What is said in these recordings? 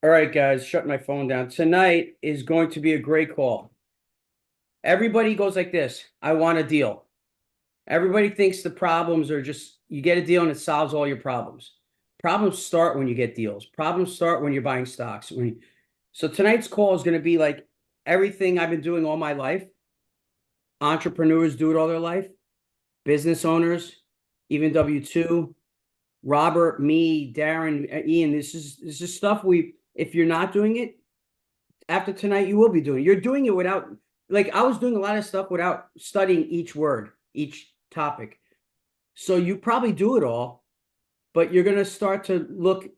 All right, guys, shut my phone down. Tonight is going to be a great call. Everybody goes like this. I want a deal. Everybody thinks the problems are just you get a deal and it solves all your problems. Problems start when you get deals. Problems start when you're buying stocks. So tonight's call is going to be like everything I've been doing all my life. Entrepreneurs do it all their life. Business owners, even W-2, Robert, me, Darren, Ian. This is stuff if you're not doing it after tonight, you will be doing. You're doing it without, like, I was doing a lot of stuff without studying each word, each topic. So you probably do it all, but you're going to start to look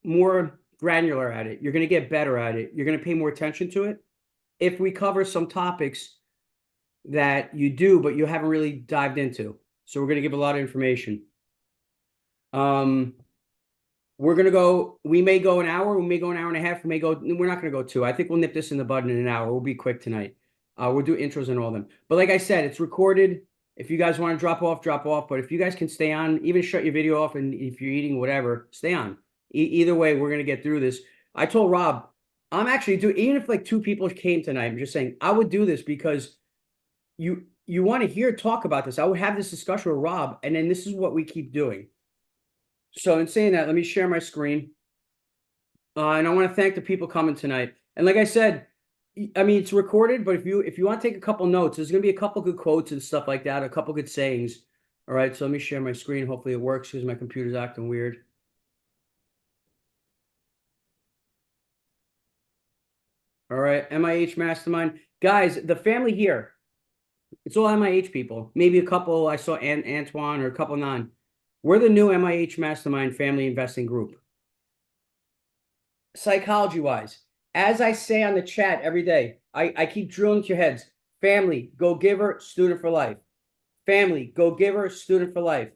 more granular at it. You're going to get better at it. You're going to pay more attention to it. If we cover some topics that you do, but you haven't really dived into. So we're going to give a lot of information. We're going to go, we may go an hour, we may go an hour and a half, we're not going to go 2. I think we'll nip this in the bud in an hour. We'll be quick tonight. We'll do intros and all of them. But like I said, it's recorded. If you guys want to drop off, drop off. But if you guys can stay on, even shut your video off, and if you're eating whatever, stay on. Either way, we're going to get through this. I told Rob, I'm actually doing, even if like 2 people came tonight, I'm just saying, I would do this because you want to talk about this. I would have this discussion with Rob, and then this is what we keep doing. So in saying that, let me share my screen. And I want to thank the people coming tonight. And like I said, I mean, it's recorded, but if you want to take a couple notes, there's going to be a couple good quotes and stuff like that, a couple good sayings. All right, so let me share my screen. Hopefully it works because my computer's acting weird. All right, MIH Mastermind. Guys, the family here, it's all MIH people. Maybe a couple, I saw Antoine or a couple non. We're the new MIH Mastermind family investing group. Psychology-wise, as I say on the chat every day, I keep drilling to your heads. Family, go giver, student for life. Family, go giver, student for life.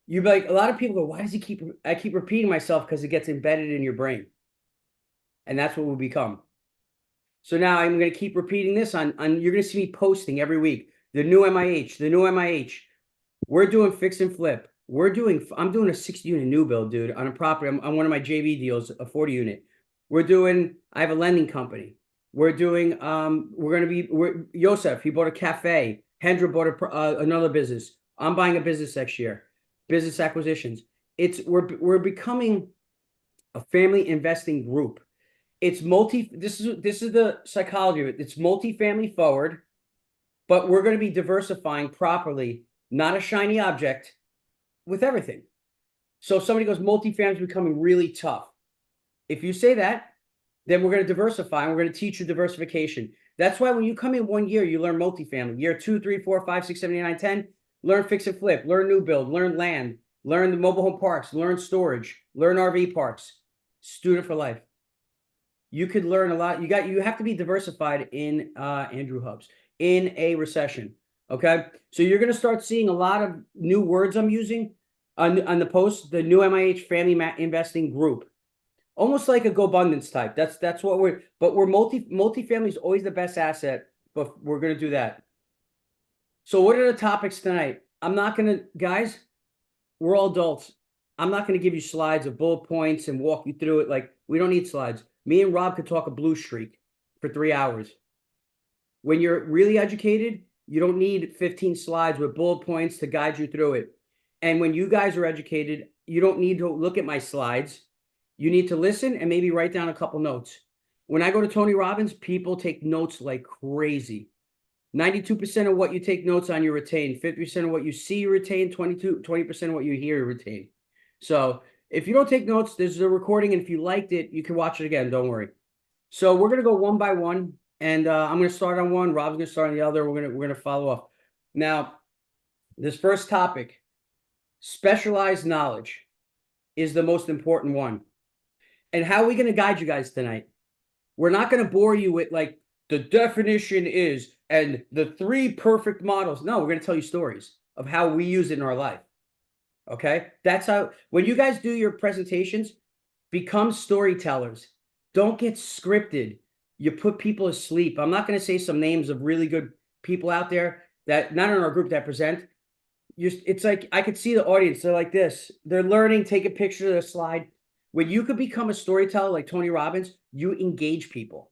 You be like, a lot of people go, why does I keep repeating myself? Because it gets embedded in your brain. And that's what we become. So now I'm going to keep repeating this on you're going to see me posting every week. The new MIH. We're doing fix and flip. I'm doing a 60-unit new build, dude, on a property. On one of my JV deals, a 40-unit. I have a lending company. Yosef, he bought a cafe. Hendra bought another business. I'm buying a business next year. Business acquisitions. We're becoming a family investing group. This is the psychology of it. It's multifamily forward, but we're going to be diversifying properly, not a shiny object, with everything. So if somebody goes, multifamily is becoming really tough. If you say that, then we're going to diversify and we're going to teach you diversification. That's why when you come in 1 year, you learn multifamily. Year 2, 3, 4, 5, 6, 7, 8, 9, 10, learn fix and flip, learn new build, learn land, learn the mobile home parks, learn storage, learn RV parks. Student for life. You could learn a lot. You have to be diversified in Andrew Hubs in a recession. Okay. So you're going to start seeing a lot of new words I'm using on the post, the new MIH family investing group, almost like a GoBundance type. That's what we're multifamily is always the best asset, but we're going to do that. So what are the topics tonight? Guys, we're all adults. I'm not going to give you slides of bullet points and walk you through it. Like, we don't need slides. Me and Rob could talk a blue streak for 3 hours. When you're really educated, you don't need 15 slides with bullet points to guide you through it. And when you guys are educated, you don't need to look at my slides. You need to listen and maybe write down a couple notes. When I go to Tony Robbins, people take notes like crazy. 92% of what you take notes on, you retain. 50% of what you see, you retain. 20% of what you hear, you retain. So if you don't take notes, there's a recording, and if you liked it, you can watch it again. Don't worry. So we're gonna go one by one, and I'm gonna start on one. Rob's gonna start on the other. We're gonna follow up. Now, this first topic, specialized knowledge, is the most important one. And how are we gonna guide you guys tonight? We're not gonna bore you with like the definition is and the 3 perfect models. No, we're gonna tell you stories of how we use it in our life. Okay, that's how, when you guys do your presentations, become storytellers. Don't get scripted. You put people asleep. I'm not going to say some names of really good people out there that not in our group that present. It's like I could see the audience. They're like this. They're learning, take a picture of the slide. When you could become a storyteller like Tony Robbins, you engage people.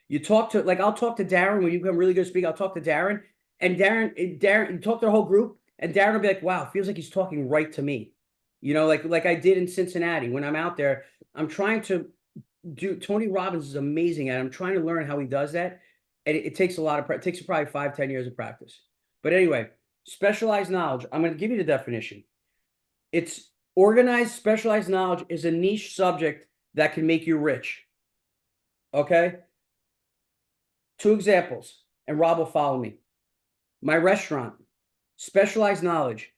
You talk to, like, I'll talk to Darren when you become really good speaker. I'll talk to Darren, and Darren, you talk to the whole group, and Darren will be like, wow, feels like he's talking right to me. Like I did in Cincinnati. When I'm out there, I'm trying to do, Tony Robbins is amazing at it. I'm trying to learn how he does that. And it takes a lot of, it takes probably 5, 10 years of practice. But anyway, specialized knowledge. I'm going to give you the definition. It's organized, specialized knowledge is a niche subject that can make you rich. Okay? 2 examples, and Rob will follow me. My restaurant, specialized knowledge.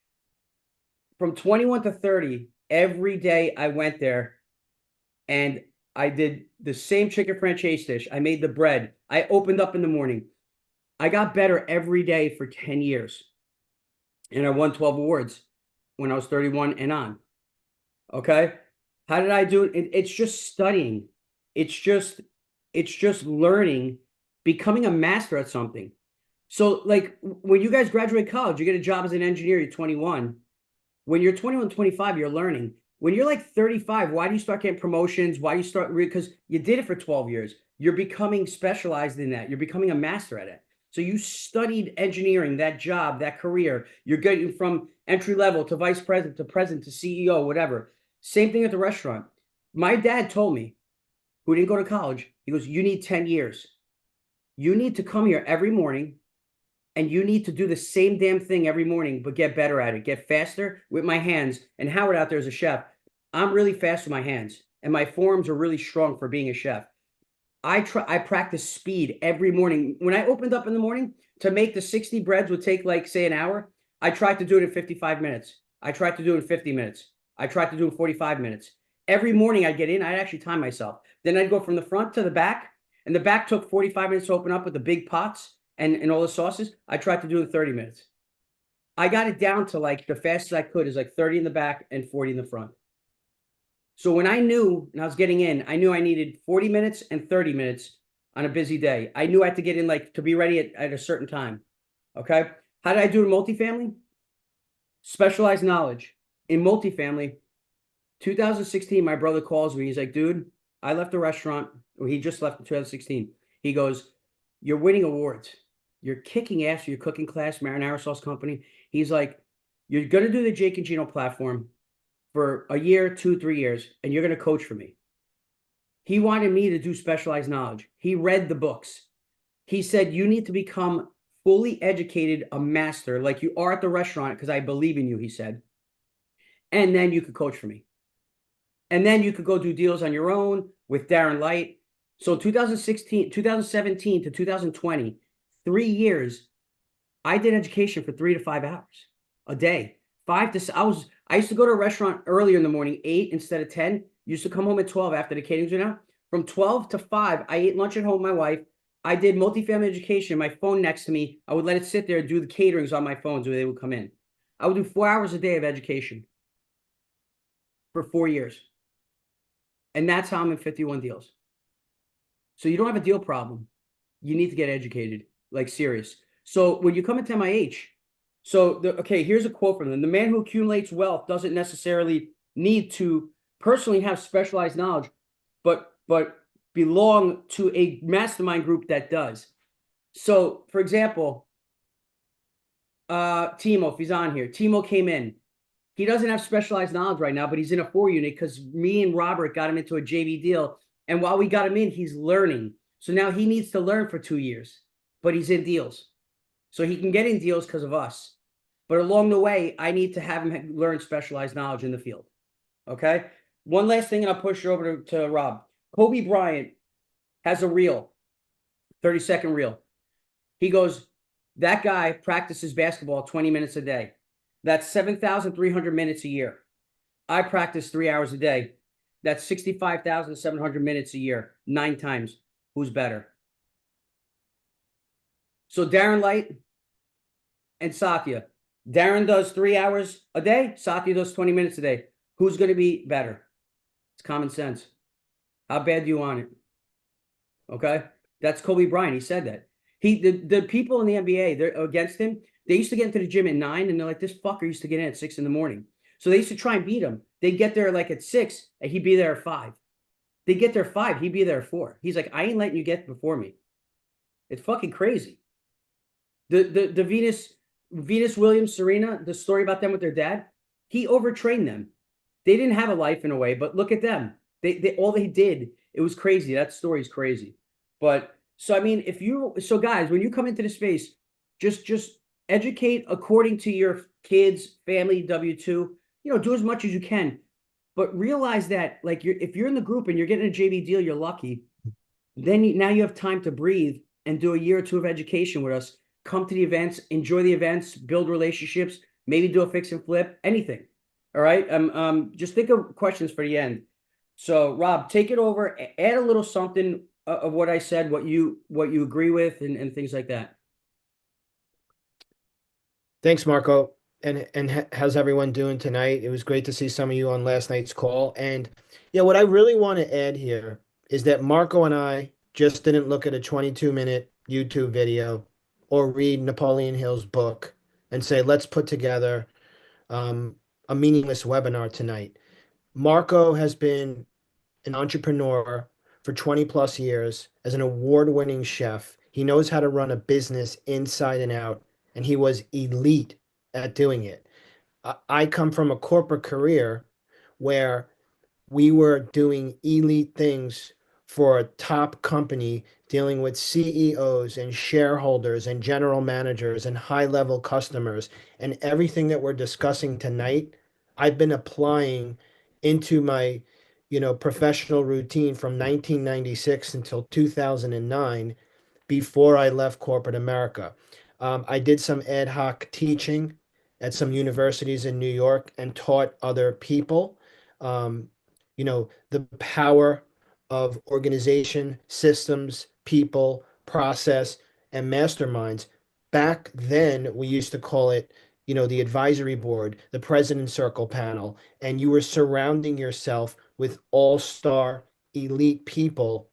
From 21 to 30, every day I went there and I did the same chicken franchise dish. I made the bread. I opened up in the morning. I got better every day for 10 years. And I won 12 awards when I was 31 and on. Okay? How did I do it? It's just studying. It's just learning, becoming a master at something. So, like, when you guys graduate college, you get a job as an engineer, you're 21. When you're 21, 25, you're learning. When you're like 35, why do you start getting promotions? Why do you start? Because you did it for 12 years. You're becoming specialized in that. You're becoming a master at it. So you studied engineering, that job, that career. You're getting from entry level to vice president to CEO, whatever. Same thing at the restaurant. My dad told me, who didn't go to college, he goes, you need 10 years. You need to come here every morning and you need to do the same damn thing every morning, but get better at it, get faster with my hands. And Howard out there is a chef. I'm really fast with my hands and my forearms are really strong for being a chef. I practice speed every morning. When I opened up in the morning, to make the 60 breads would take, like, say, an hour. I tried to do it in 55 minutes. I tried to do it in 50 minutes. I tried to do it in 45 minutes. Every morning I'd get in, I'd actually time myself. Then I'd go from the front to the back, and the back took 45 minutes to open up with the big pots and all the sauces. I tried to do it in 30 minutes. I got it down to, like, the fastest I could is like 30 in the back and 40 in the front. So when I knew, and I was getting in, I knew I needed 40 minutes and 30 minutes on a busy day. I knew I had to get in, like, to be ready at a certain time. Okay. How did I do in multifamily? Specialized knowledge. In multifamily, 2016, my brother calls me. He's like, dude, I left the restaurant. Or he just left in 2016. He goes, you're winning awards. You're kicking ass for your cooking class, marinara sauce company. He's like, you're going to do the Jake and Gino platform for a year, 2, 3 years, and you're going to coach for me. He wanted me to do specialized knowledge. He read the books. He said, you need to become fully educated, a master, like you are at the restaurant, because I believe in you, he said. And then you could coach for me. And then you could go do deals on your own with Darren Light. So 2017 to 2020, 3 years, I did education for 3 to 5 hours a day. I used to go to a restaurant earlier in the morning, 8 instead of 10. Used to come home at 12 after the caterings went out. From 12 to 5, I ate lunch at home with my wife. I did multifamily education, my phone next to me. I would let it sit there and do the caterings on my phone so they would come in. I would do 4 hours a day of education for 4 years. And that's how I'm in 51 deals. So you don't have a deal problem. You need to get educated, like serious. So when you come into MIH, here's a quote from them. The man who accumulates wealth doesn't necessarily need to personally have specialized knowledge, but belong to a mastermind group that does. So, for example, Timo, if he's on here, Timo came in. He doesn't have specialized knowledge right now, but he's in a 4 unit because me and Robert got him into a JV deal. And while we got him in, he's learning. So now he needs to learn for 2 years, but he's in deals. So he can get in deals because of us. But along the way, I need to have him learn specialized knowledge in the field. Okay? One last thing, and I'll push it over to Rob. Kobe Bryant has a reel, 30-second reel. He goes, that guy practices basketball 20 minutes a day. That's 7,300 minutes a year. I practice 3 hours a day. That's 65,700 minutes a year, 9 times. Who's better? So Darren Light and Satya. Darren does 3 hours a day. Satya does 20 minutes a day. Who's going to be better? It's common sense. How bad do you want it? Okay? That's Kobe Bryant. He said that. The people in the NBA, they're against him. They used to get into the gym at 9, and they're like, this fucker used to get in at 6 in the morning. So they used to try and beat him. They get there like at 6, and he'd be there at 5. They get there 5, he'd be there at 4. He's like, I ain't letting you get before me. It's fucking crazy. The Venus Williams, Serena, the story about them with their dad, he overtrained them. They didn't have a life in a way, but look at them. They all they did, it was crazy. That story's crazy. But so I mean, if you so guys, when you come into the space, just educate according to your kids, family, W2. Do as much as you can, but realize that like if you're in the group and you're getting a JV deal, you're lucky. Then now you have time to breathe and do a year or two of education with us. Come to the events, enjoy the events, build relationships, maybe do a fix and flip, anything. All right. Just think of questions for the end. So Rob, take it over, add a little something of what I said, what you agree with, and things like that. Thanks, Marco. And how's everyone doing tonight? It was great to see some of you on last night's call. And yeah, what I really want to add here is that Marco and I just didn't look at a 22-minute YouTube video or read Napoleon Hill's book and say, let's put together um, a meaningless webinar tonight. Marco has been an entrepreneur for 20 plus years as an award-winning chef. He knows how to run a business inside and out, and he was elite at doing it. I come from a corporate career where we were doing elite things for a top company dealing with CEOs and shareholders and general managers and high level customers. And everything that we're discussing tonight, I've been applying into my, professional routine from 1996 until 2009 before I left corporate America. I did some ad hoc teaching at some universities in New York and taught other people. Um, the power of organization, systems, people, process, and masterminds. Back then, we used to call it, the advisory board, the president circle panel, and you were surrounding yourself with all-star elite people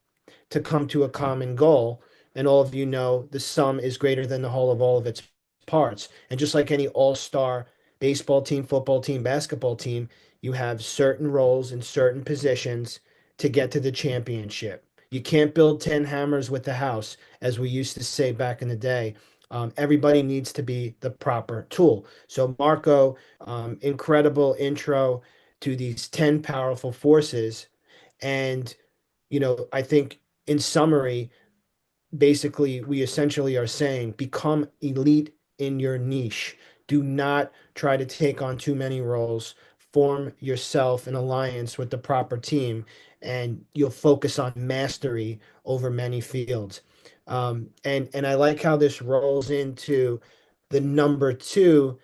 to come to a common goal. And all of you know the sum is greater than the whole of all of its parts. And just like any all-star baseball team, football team, basketball team, you have certain roles in certain positions to get to the championship. You can't build 10 hammers with the house, as we used to say back in the day. Everybody needs to be the proper tool. So, Marco, incredible intro to these 10 powerful forces. And, I think in summary, basically we essentially are saying become elite in your niche. Do not try to take on too many roles. Form yourself an alliance with the proper team, and you'll focus on mastery over many fields. And I like how this rolls into the number two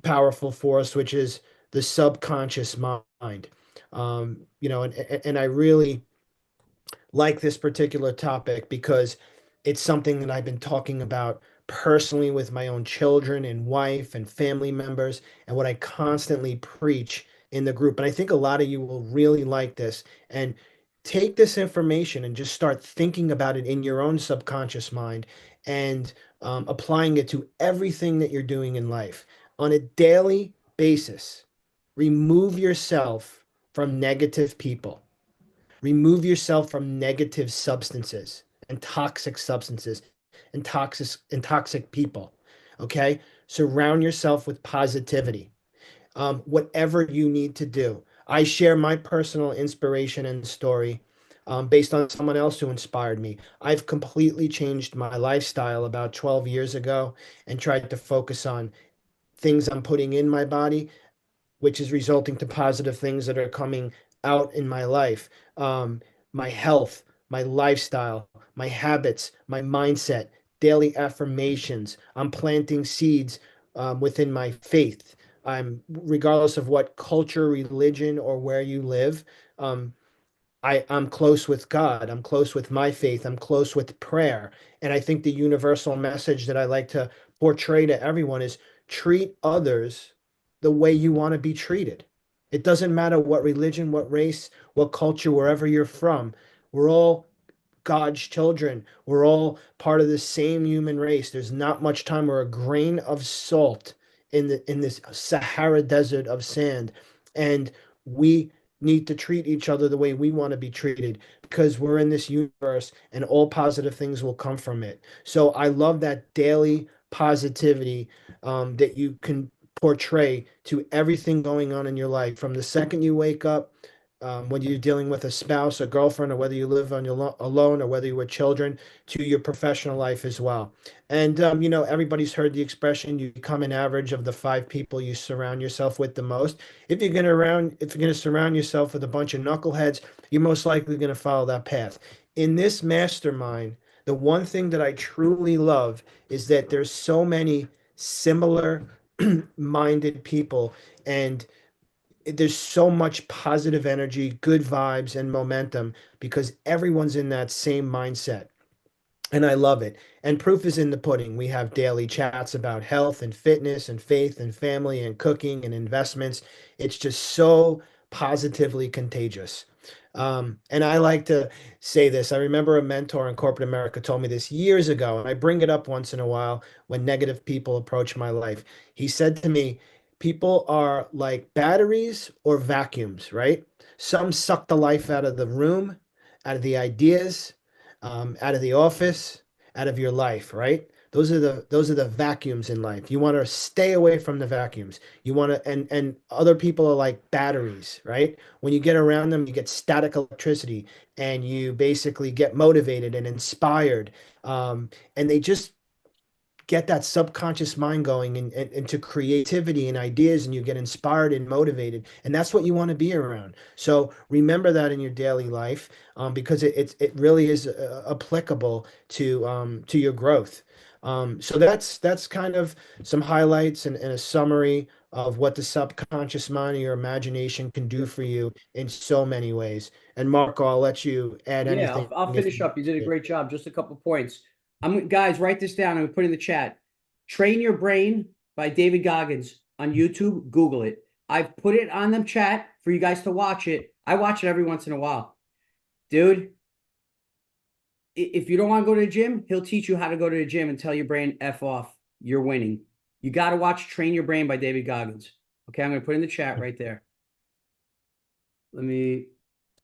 powerful force, which is the subconscious mind. And I really like this particular topic because it's something that I've been talking about personally with my own children and wife and family members, and what I constantly preach in the group. And I think a lot of you will really like this. And take this information and just start thinking about it in your own subconscious mind and applying it to everything that you're doing in life on a daily basis. Remove yourself from negative people. Remove yourself from negative substances and toxic people. Okay? Surround yourself with positivity. Whatever you need to do. I share my personal inspiration and story based on someone else who inspired me. I've completely changed my lifestyle about 12 years ago and tried to focus on things I'm putting in my body, which is resulting to positive things that are coming out in my life. My health, my lifestyle, my habits, my mindset, daily affirmations. I'm planting seeds within my faith. Regardless of what culture, religion, or where you live, um, I'm close with God. I'm close with my faith. I'm close with prayer. And I think the universal message that I like to portray to everyone is treat others the way you want to be treated. It doesn't matter what religion, what race, what culture, wherever you're from. We're all God's children. We're all part of the same human race. There's not much time. We're a grain of salt in this Sahara desert of sand. And we need to treat each other the way we want to be treated because we're in this universe and all positive things will come from it. So I love that daily positivity that you can portray to everything going on in your life from the second you wake up. When you're dealing with a spouse, a girlfriend, or whether you live on your alone, or whether you're with children, to your professional life as well. And everybody's heard the expression, you become an average of the 5 people you surround yourself with the most. If you're gonna surround yourself with a bunch of knuckleheads, you're most likely gonna follow that path. In this mastermind, the one thing that I truly love is that there's so many similar minded people, and there's so much positive energy, good vibes, and momentum because everyone's in that same mindset. And I love it. And proof is in the pudding. We have daily chats about health and fitness and faith and family and cooking and investments. It's just so positively contagious. And I like to say this. I remember a mentor in corporate America told me this years ago, and I bring it up once in a while when negative people approach my life. He said to me, people are like batteries or vacuums, right? Some suck the life out of the room, out of the ideas, out of the office, out of your life, right? Those are the vacuums in life. You want to stay away from the vacuums. You want to, and other people are like batteries, right? When you get around them, you get static electricity, and you basically get motivated and inspired, and they just get that subconscious mind going and into creativity and ideas, and you get inspired and motivated, and that's what you want to be around. So remember that in your daily life, because it really is applicable to your growth. So that's kind of some highlights and a summary of what the subconscious mind or your imagination can do for you in so many ways. And Marco, I'll let you add Yeah, anything I'll if finish up. You did a great job. Just a couple points. Guys, write this down. I'm gonna put in the chat. Train Your Brain by David Goggins on YouTube. Google it. I've put it on the chat for you guys to watch it. I watch it every once in a while. Dude, if you don't want to go to the gym, he'll teach you how to go to the gym and tell your brain F off. You're winning. You got to watch Train Your Brain by David Goggins. Okay, I'm going to put in the chat right there. Let me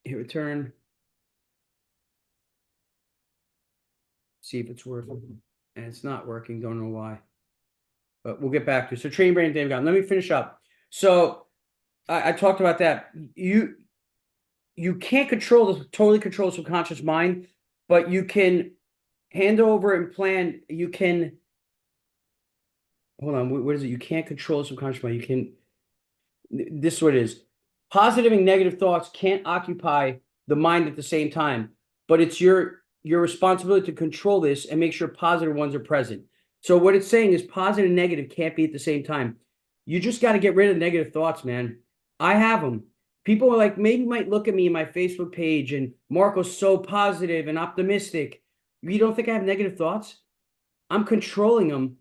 hit return. See if it's working. And it's not working. Don't know why. But we'll get back to it. So Train Your Brain, David Goggins. Let me finish up. So I talked about that. You can't totally control the subconscious mind, but you can hand over and plan. You can hold on. What is it? You can't control the subconscious mind. You can. This is what it is. Positive and negative thoughts can't occupy the mind at the same time, but it's your responsibility to control this and make sure positive ones are present. So what it's saying is positive and negative can't be at the same time. You just got to get rid of negative thoughts, man. I have them. People are like, maybe might look at me in my Facebook page and Marco's so positive and optimistic. You don't think I have negative thoughts? I'm controlling them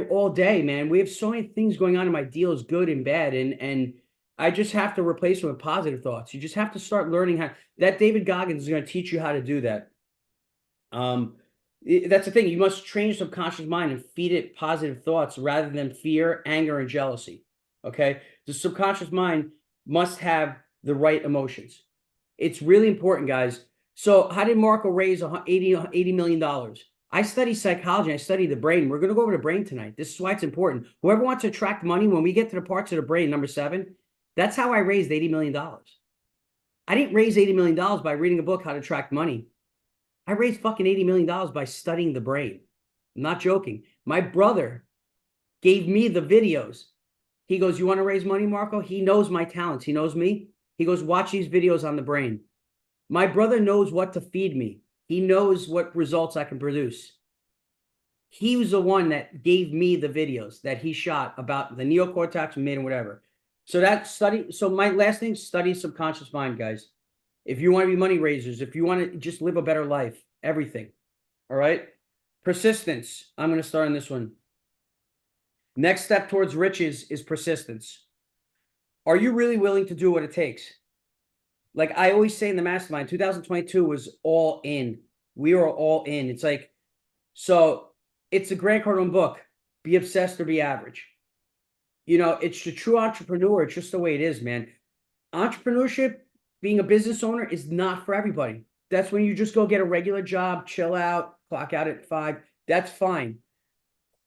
all day, man. We have so many things going on in my deals, good and bad, and I just have to replace them with positive thoughts. You just have to start learning how. That David Goggins is going to teach you how to do that. That's the thing. You must train your subconscious mind and feed it positive thoughts rather than fear, anger, and jealousy. Okay, the subconscious mind must have the right emotions. It's really important, guys. So, how did Marco raise $80 million? I study psychology. I study the brain. We're going to go over the brain tonight. This is why it's important. Whoever wants to attract money, when we get to the parts of the brain, number 7, that's how I raised $80 million. I didn't raise $80 million by reading a book, How to Attract Money. I raised fucking $80 million by studying the brain. I'm not joking. My brother gave me the videos. He goes, you want to raise money, Marco? He knows my talents. He knows me. He goes, watch these videos on the brain. My brother knows what to feed me. He knows what results I can produce. He was the one that gave me the videos that he shot about the neocortex and and whatever. So my last thing, study subconscious mind, guys. If you want to be money raisers, if you want to just live a better life, everything. All right. Persistence. I'm going to start on this one. Next step towards riches is persistence. Are you really willing to do what it takes? Like I always say in the mastermind, 2022 was all in. We were all in. It's like, so it's a Grant Cardone book, Be Obsessed or Be Average. It's the true entrepreneur. It's just the way it is, man. Entrepreneurship, being a business owner, is not for everybody. That's when you just go get a regular job, chill out, clock out at 5. That's fine.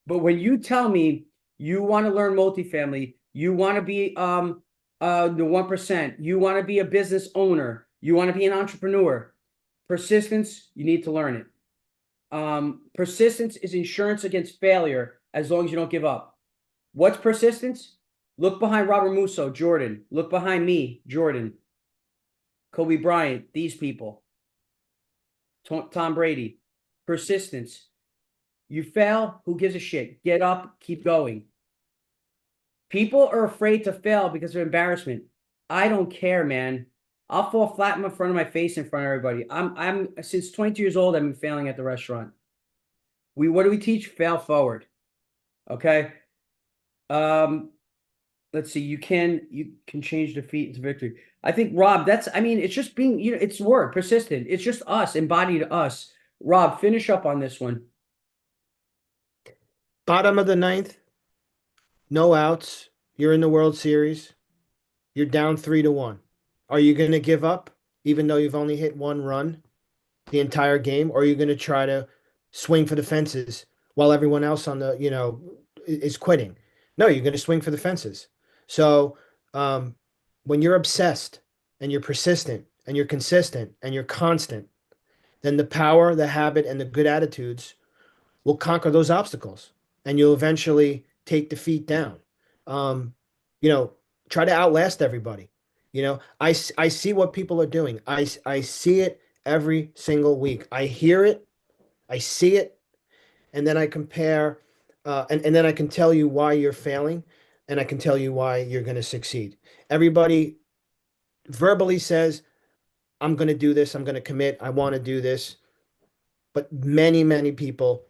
But when you tell me you want to learn multifamily, you want to be the 1%, you want to be a business owner, you want to be an entrepreneur, persistence, you need to learn it. Persistence is insurance against failure as long as you don't give up. What's persistence? Look behind Robert Musso, Jordan. Look behind me, Jordan. Kobe Bryant, these people. Tom Brady. Persistence. You fail, who gives a shit? Get up, keep going. People are afraid to fail because of embarrassment. I don't care, man. I'll fall flat in front of my face in front of everybody. I'm since 22 years old, I've been failing at the restaurant. What do we teach? Fail forward. Okay. Um, let's see. You can change defeat into victory. I think Rob, it's just being, it's word persistent. It's just us, embodied us. Rob, finish up on this one. Bottom of the ninth, no outs. You're in the World Series. You're down 3-1. Are you going to give up even though you've only hit one run the entire game? Or are you going to try to swing for the fences while everyone else on the, is quitting? No, you're going to swing for the fences. So when you're obsessed and you're persistent and you're consistent and you're constant, then the power, the habit, and the good attitudes will conquer those obstacles and you'll eventually take defeat down. Um, you know, try to outlast everybody. I see what people are doing. I see it every single week. I hear it, I see it, and then I compare, and then I can tell you why you're failing, and I can tell you why you're going to succeed. Everybody verbally says, I'm going to do this, I'm going to commit, I want to do this. But many, many people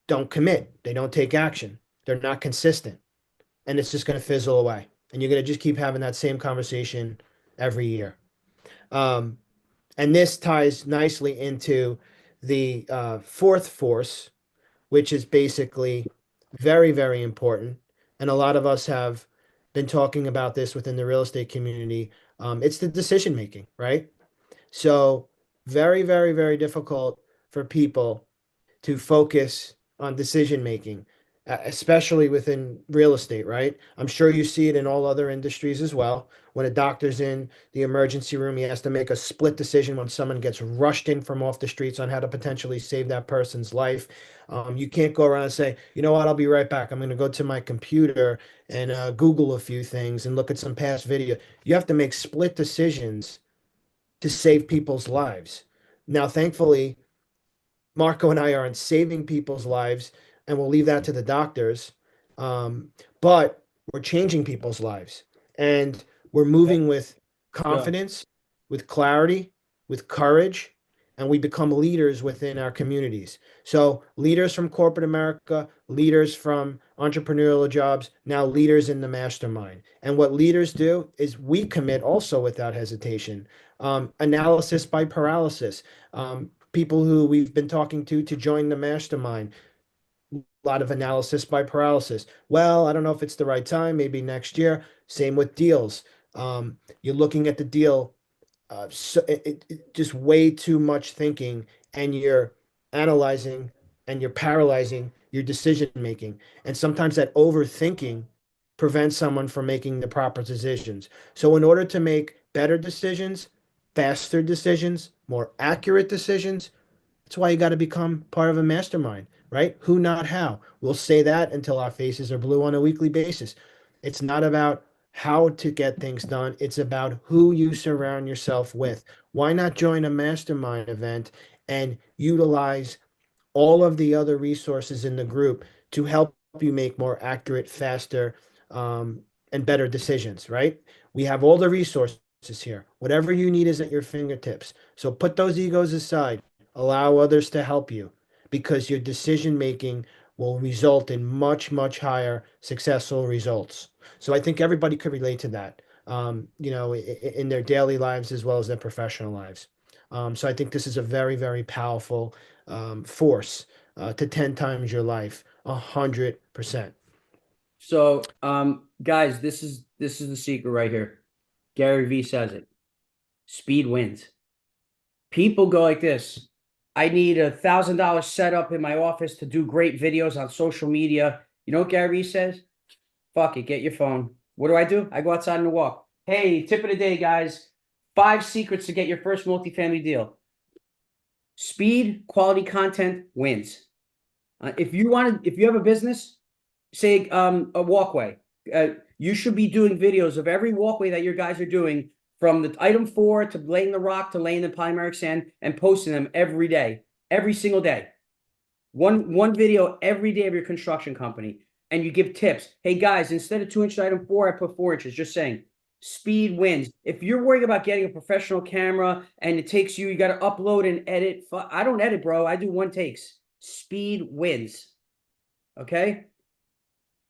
don't commit, they don't take action, they're not consistent, and it's just going to fizzle away. And you're going to just keep having that same conversation every year. Um, and this ties nicely into the fourth force, which is basically very, very important. And a lot of us have been talking about this within the real estate community. It's the decision making, right? So, very, very, very difficult for people to focus on decision making, especially within real estate, right? I'm sure you see it in all other industries as well. When a doctor's in the emergency room, he has to make a split decision when someone gets rushed in from off the streets on how to potentially save that person's life. You can't go around and say, you know what, I'll be right back. I'm going to go to my computer and Google a few things and look at some past video. You have to make split decisions to save people's lives. Now, thankfully, Marco and I aren't saving people's lives, and we'll leave that to the doctors. But we're changing people's lives, and we're moving with Yeah. confidence, with clarity, with courage, and we become leaders within our communities. So, leaders from corporate America, leaders from entrepreneurial jobs, now leaders in the mastermind. And what leaders do is we commit also without hesitation. Analysis by paralysis. People who we've been talking to join the mastermind. A lot of analysis by paralysis. Well, I don't know if it's the right time, maybe next year. Same with deals. You're looking at the deal, so just way too much thinking, and you're analyzing and you're paralyzing your decision making. And sometimes that overthinking prevents someone from making the proper decisions. So, in order to make better decisions, faster decisions, more accurate decisions, that's why you got to become part of a mastermind, right? Who, not how. We'll say that until our faces are blue on a weekly basis. It's not about how to get things done, it's about who you surround yourself with. Why not join a mastermind event and utilize all of the other resources in the group to help you make more accurate, faster, um, and better decisions, right? We have all the resources here. Whatever you need is at your fingertips. So put those egos aside, allow others to help you because your decision making will result in much, much higher successful results. So I think everybody could relate to that, in their daily lives as well as their professional lives. So I think this is a very, very powerful force to 10 times your life, 100%. So, guys, this is the secret right here. Gary Vee says it. Speed wins. People go like this. I need $1,000 setup in my office to do great videos on social media. You know what Gary Vee says? Fuck it, get your phone. What do? I go outside and walk. Hey, tip of the day, guys. 5 secrets to get your first multifamily deal. Speed, quality content wins. If you have a business, say a walkway, you should be doing videos of every walkway that your guys are doing, from the item 4 to laying the rock to laying the polymeric sand, and posting them every day, every single day. One video every day of your construction company, and you give tips. Hey guys, instead of 2-inch item 4, I put 4 inches. Just saying. Speed wins. If you're worried about getting a professional camera and it takes you got to upload and edit. I don't edit, bro. I do one takes. Speed wins. Okay?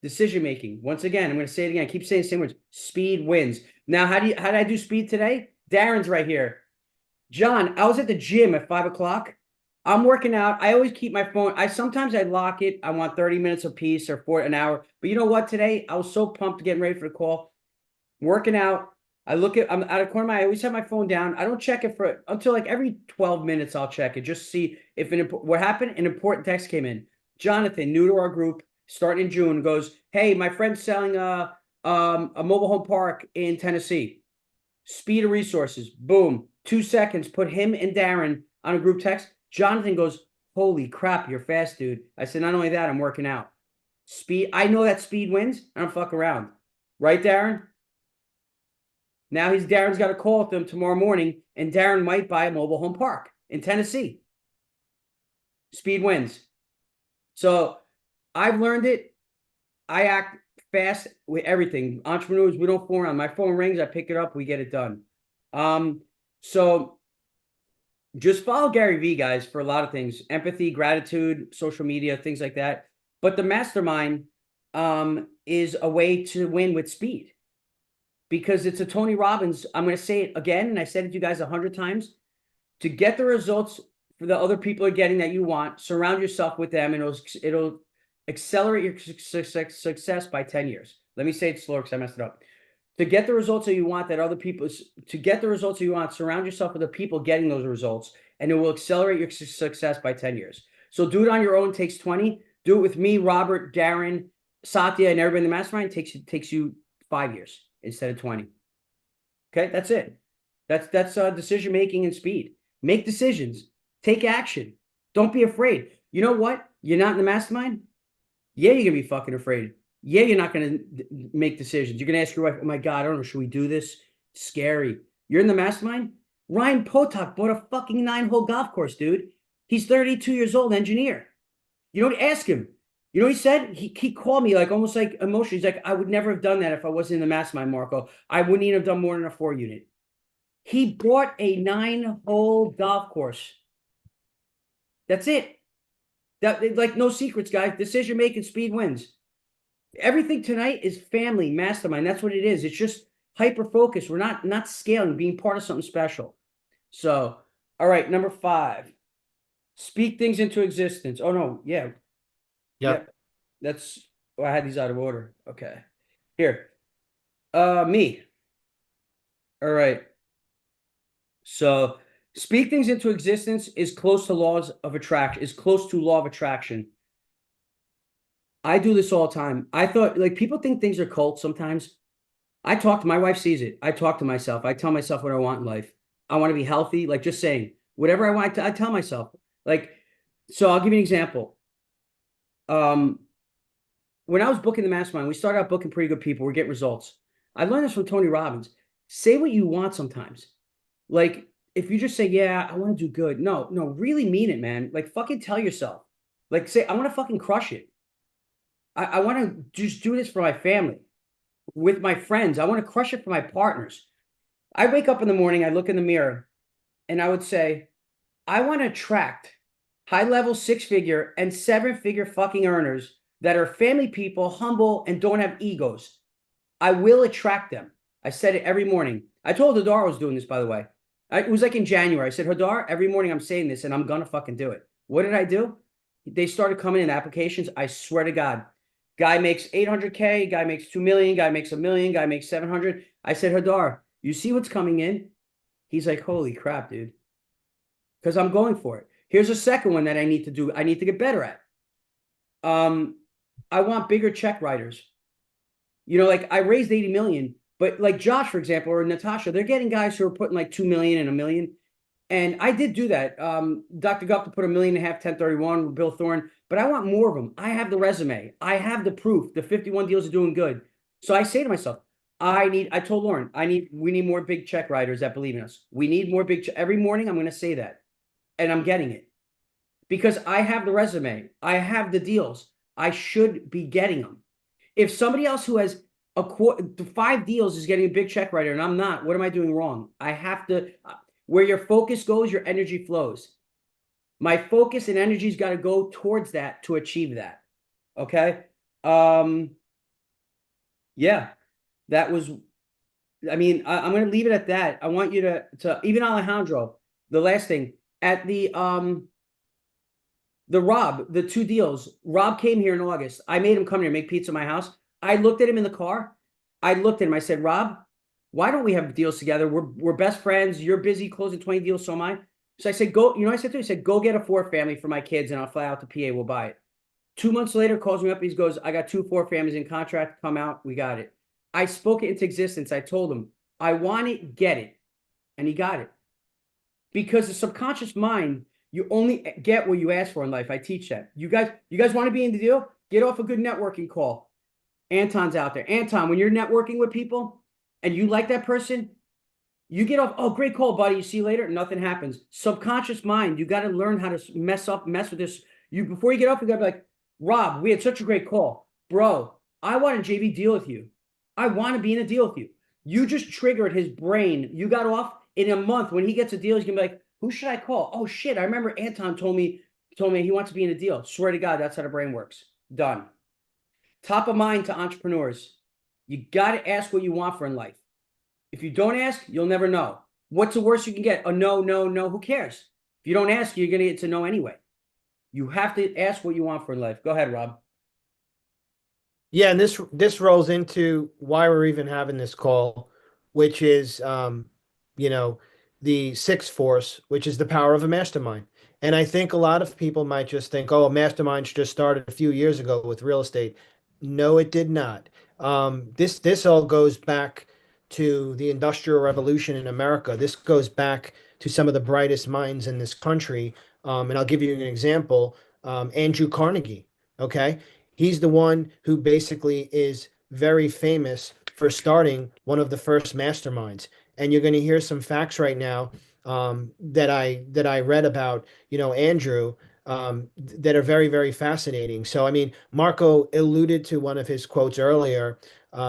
Decision making. Once again, I'm going to say it again. I keep saying the same words. Speed wins. Now, how did I do speed today? Darren's right here. John, I was at the gym at 5 o'clock. I'm working out. I always keep my phone. Sometimes I lock it. I want 30 minutes apiece or an hour. But you know what? Today I was so pumped getting ready for the call. Working out. I'm out of corner of my eye. I always have my phone down. I don't check it until like every 12 minutes. I'll check it just to see if what happened. An important text came in. Jonathan, new to our group, starting in June, goes, hey, my friend's selling a mobile home park in Tennessee. Speed of resources. Boom. 2 seconds. Put him and Darren on a group text. Jonathan goes, holy crap, you're fast, dude. I said, not only that, I'm working out. Speed. I know that speed wins. I don't fuck around. Right, Darren? Now Darren's got a call with them tomorrow morning, and Darren might buy a mobile home park in Tennessee. Speed wins. So I've learned it. I act fast with everything. Entrepreneurs, we don't fool around. My phone rings, I pick it up, we get it done. So just follow Gary Vee, guys, for a lot of things. Empathy, gratitude, social media, things like that. But the Mastermind is a way to win with speed. Because it's a Tony Robbins. I'm going to say it again, and I said it to you guys 100 times. To get the results for the other people are getting that you want, surround yourself with them, and it'll accelerate your success by 10 years. Let me say it slower because I messed it up. To get the results that you want, surround yourself with the people getting those results, and it will accelerate your success by 10 years. So do it on your own. It takes 20. Do it with me, Robert, Darren, Satya, and everybody in the Mastermind. It takes you 5 years instead of 20. Okay, that's it. That's decision making and speed. Make decisions. Take action. Don't be afraid. You know what? You're not in the Mastermind? Yeah, you're gonna be fucking afraid. Yeah, you're not gonna make decisions. You're gonna ask your wife, "Oh my God, I don't know, should we do this?" It's scary. You're in the Mastermind? Ryan Potok bought a fucking 9-hole golf course, dude. He's 32 years old, engineer. You know, ask him. You know what he said? He called me like almost like emotional. He's like, I would never have done that if I wasn't in the Mastermind, Marco. I wouldn't even have done more than a 4-unit. He bought a 9-hole golf course. That's it. That, like, no secrets, guys. Decision making, speed wins. Everything tonight is family, Mastermind. That's what it is. It's just hyper focus. We're not scaling, being part of something special. So, all right, number 5. Speak things into existence. Oh no, yeah. Yep. I had these out of order. Okay. Here. Me. All right. So speak things into existence is close to law of attraction. I do this all the time. I thought, like, people think things are cults sometimes. My wife sees it. I talk to myself. I tell myself what I want in life. I want to be healthy. Like, just saying whatever I want, I tell myself. Like, so I'll give you an example. When I was booking the Mastermind, we started out booking pretty good people. We're getting results. I learned this from Tony Robbins. Say what you want sometimes. Like, if you just say, yeah, I want to do good. No, really mean it, man. Like, fucking tell yourself. Like, say, I want to fucking crush it. I want to just do this for my family, with my friends. I want to crush it for my partners. I wake up in the morning, I look in the mirror, and I would say, I want to attract high-level 6-figure and 7-figure fucking earners that are family people, humble, and don't have egos. I will attract them. I said it every morning. I told Hadar I was doing this, by the way. It was like in January. I said, Hadar, every morning I'm saying this, and I'm going to fucking do it. What did I do? They started coming in applications. I swear to God. Guy makes $800K. Guy makes $2 million. Guy makes $1 million. Guy makes $700. I said, Hadar, You see what's coming in? He's like, holy crap, dude. Because I'm going for it. Here's a second one that I need to do. I need to get better at. Um, I want bigger check writers. Like I raised 80 million, but like Josh, for example, or Natasha, they're getting guys who are putting like 2 million and a million. And I did do that. Dr. Gupta put 1.5 million, 1031 with Bill Thorne, but I want more of them. I have the resume. I have the proof. The 51 deals are doing good. So I say to myself, I told Lauren, we need more big check writers that believe in us. We need more every morning. I'm going to say that. And I'm getting it because I have the resume. I have the deals. I should be getting them. If somebody else who has 5 deals is getting a big check writer and I'm not, what am I doing wrong? I have to, where your focus goes, your energy flows. My focus and energy's got to go towards that to achieve that. Okay. Yeah, that was, I'm going to leave it at that. I want you to even Alejandro, the last thing at the Rob, the 2 deals. Rob came here in August. I made him come here, make pizza at my house. I looked at him in the car. I looked at him. I said, Rob, why don't we have deals together? We're best friends. You're busy closing 20 deals, so am I. So I said, go, I said to him, I said, go get a 4-family for my kids and I'll fly out to PA. We'll buy it. 2 months later, calls me up. He goes, I got 2 4-families in contract. Come out. We got it. I spoke it into existence. I told him, I want it, get it. And he got it. Because the subconscious mind, you only get what you ask for in life. I teach that. You guys want to be in the deal? Get off a good networking call. Anton's out there. Anton, when you're networking with people and you like that person, you get off, oh, great call, buddy. You see you later. Nothing happens. Subconscious mind, you got to learn how to mess with this. Before you get off, you got to be like, Rob, we had such a great call. Bro, I want a JV deal with you. I want to be in a deal with you. You just triggered his brain. You got off in a month. When he gets a deal, he's going to be like, who should I call? Oh, shit. I remember Anton told me he wants to be in a deal. Swear to God, that's how the brain works. Done. Top of mind to entrepreneurs. You got to ask what you want for in life. If you don't ask, you'll never know. What's the worst you can get? A no, no, no. Who cares? If you don't ask, you're going to get to no anyway. You have to ask what you want for in life. Go ahead, Rob. Yeah, and this rolls into why we're even having this call, which is the sixth force, which is the power of a mastermind. And I think a lot of people might just think, oh, a mastermind just started a few years ago with real estate. No, it did not. This all goes back to the Industrial Revolution in America. This goes back to some of the brightest minds in this country. And I'll give you an example. Andrew Carnegie. Okay. He's the one who basically is very famous for starting one of the first masterminds. And you're going to hear some facts right now that I read about, Andrew, that are very, very fascinating. So, I mean, Marco alluded to one of his quotes earlier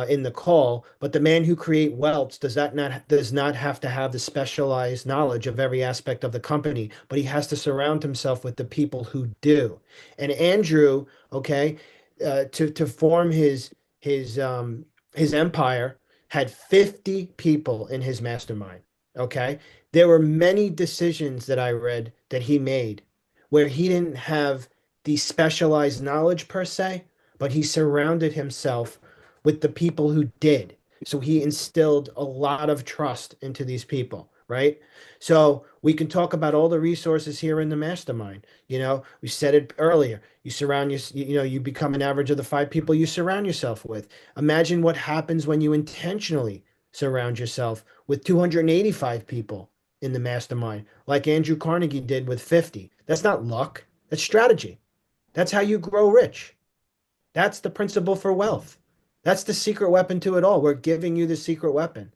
in the call, but the man who create wealth does not have to have the specialized knowledge of every aspect of the company, but he has to surround himself with the people who do. And Andrew, okay, to form his empire, had 50 people in his mastermind. Okay. There were many decisions that I read that he made where he didn't have the specialized knowledge per se, but he surrounded himself with the people who did. So he instilled a lot of trust into these people, right? So we can talk about all the resources here in the mastermind. We said it earlier. You become an average of the 5 people you surround yourself with. Imagine what happens when you intentionally surround yourself with 285 people in the mastermind, like Andrew Carnegie did with 50. That's not luck. That's strategy. That's how you grow rich. That's the principle for wealth. That's the secret weapon to it all. We're giving you the secret weapon.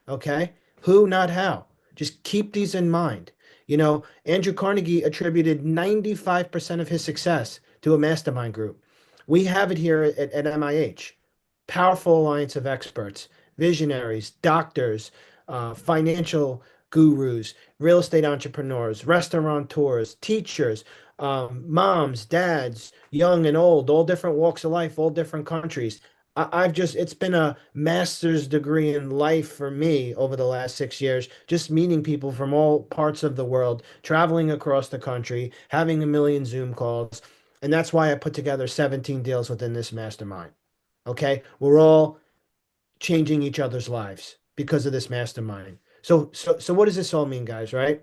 Okay? Who, not how. Just keep these in mind. Andrew Carnegie attributed 95% of his success to a mastermind group. We have it here at MIH. Powerful alliance of experts, visionaries, doctors, financial gurus, real estate entrepreneurs, restaurateurs, teachers, moms, dads, young and old, all different walks of life, all different countries. It's been a master's degree in life for me over the last 6 years, just meeting people from all parts of the world, traveling across the country, having a million Zoom calls. And that's why I put together 17 deals within this mastermind. Okay. We're all changing each other's lives. because of this mastermind. So what does this all mean, guys, right?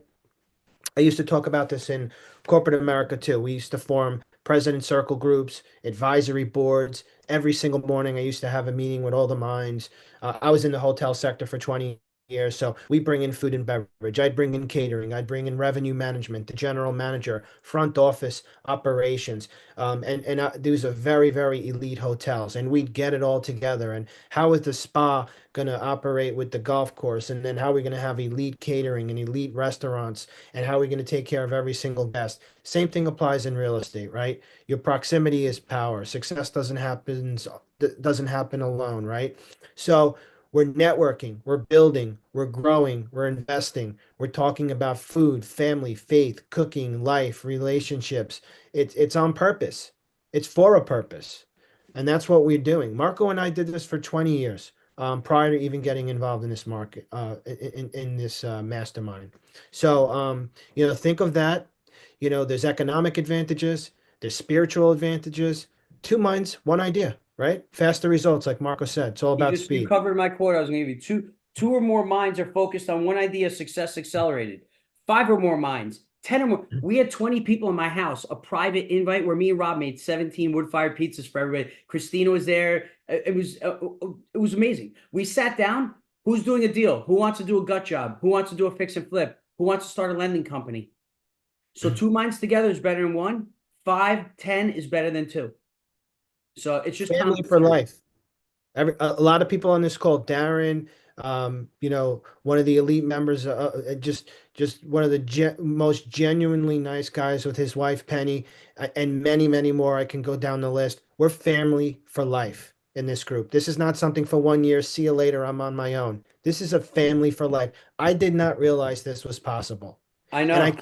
I used to talk about this in corporate America too. We used to form president circle groups, advisory boards. Every single morning, I used to have a meeting with all the minds. I was in the hotel sector for 20 years, so we bring in food and beverage. I'd bring in catering. I'd bring in revenue management, the general manager, front office operations. And these are very, very elite hotels, and we'd get it all together. And how is the spa going to operate with the golf course? And then how are we going to have elite catering and elite restaurants? And how are we going to take care of every single guest? Same thing applies in real estate, right? Your proximity is power. Success doesn't happen alone, right? So we're networking, we're building, we're growing, we're investing. We're talking about food, family, faith, cooking, life, relationships. It's on purpose. It's for a purpose. And that's what we're doing. Marco and I did this for 20 years, prior to even getting involved in this market, in this mastermind. So, think of that. There's economic advantages, there's spiritual advantages. Two minds, one idea, right? Faster results, like Marco said. It's all about You speed. covered my quote. I was going to give you two or more minds are focused on one idea, success accelerated. Five or more minds, 10 or more. We had 20 people in my house, a private invite where me and Rob made 17 wood-fired pizzas for everybody. Christina was there. It was amazing. We sat down. Who's doing a deal? Who wants to do a gut job? Who wants to do a fix and flip? Who wants to start a lending company? So two minds together is better than one. 5, 10 is better than two. So it's just Family common for sense. life. A lot of people on this call, Darren, one of the elite members, just one of the most genuinely nice guys with his wife Penny, and many, many more. I can go down the list. We're family for life in this group. This is not something for 1 year. See you later. I'm on my own. This is a family for life. I did not realize this was possible, I and know.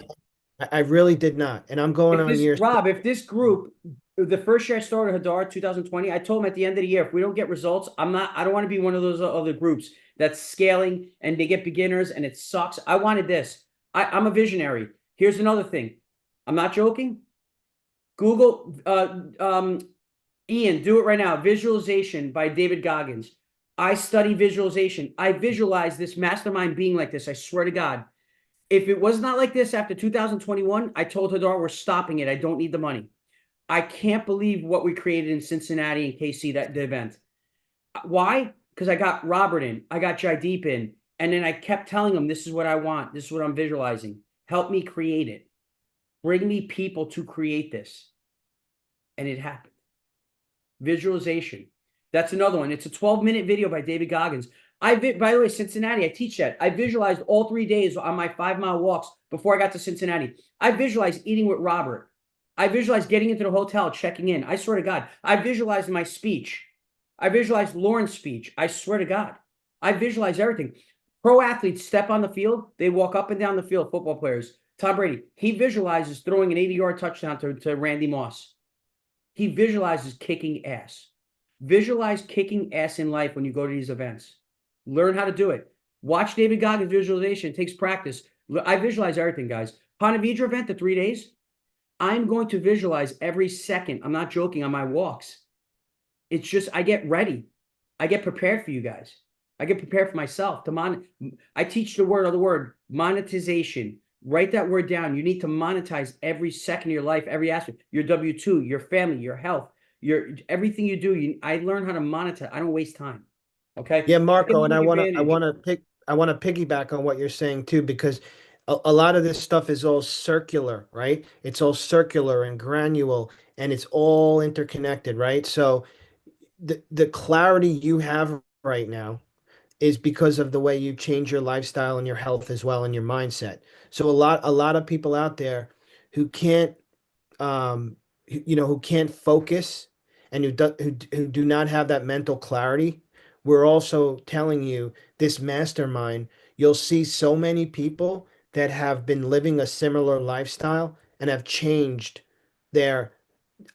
I really did not. And I'm going If on this year Rob, if this group, the first year I started Hadar 2020, I told him at the end of the year, if we don't get results, I don't want to be one of those other groups that's scaling and they get beginners and it sucks. I wanted this. I'm a visionary. Here's another thing. I'm not joking. Google, Ian, do it right now. Visualization by David Goggins. I study visualization. I visualize this mastermind being like this. I swear to God. If it was not like this after 2021, I told Hadar we're stopping it. I don't need the money. I can't believe what we created in Cincinnati and KC, the event. Why? Because I got Robert in, I got Jaideep in, and then I kept telling him, this is what I want. This is what I'm visualizing. Help me create it. Bring me people to create this. And it happened. Visualization. That's another one. It's a 12-minute video by David Goggins. By the way, Cincinnati, I teach that. I visualized all 3 days on my 5-mile walks before I got to Cincinnati. I visualized eating with Robert. I visualized getting into the hotel, checking in. I swear to God. I visualized my speech. I visualized Lauren's speech. I swear to God. I visualize everything. Pro athletes step on the field. They walk up and down the field, football players. Tom Brady, he visualizes throwing an 80-yard touchdown to Randy Moss. He visualizes kicking ass. Visualize kicking ass in life when you go to these events. Learn how to do it. Watch David Goggins' visualization. It takes practice. I visualize everything, guys. Ponte Vedra event, the 3 days, I'm going to visualize every second. I'm not joking on my walks. It's just, I get ready. I get prepared for you guys. I get prepared for myself. I teach the word monetization. Write that word down. You need to monetize every second of your life, every aspect. Your W-2, your family, your health, everything you do. I learn how to monetize. I don't waste time. Okay. Yeah, I can Marco, and take advantage. I want to piggyback on what you're saying too, because a lot of this stuff is all circular, right? It's all circular and granule, and it's all interconnected, right? So the clarity you have right now is because of the way you change your lifestyle and your health as well and your mindset. So a lot of people out there who can't who can't focus and who do not have that mental clarity. We're also telling you this mastermind, you'll see so many people that have been living a similar lifestyle and have changed their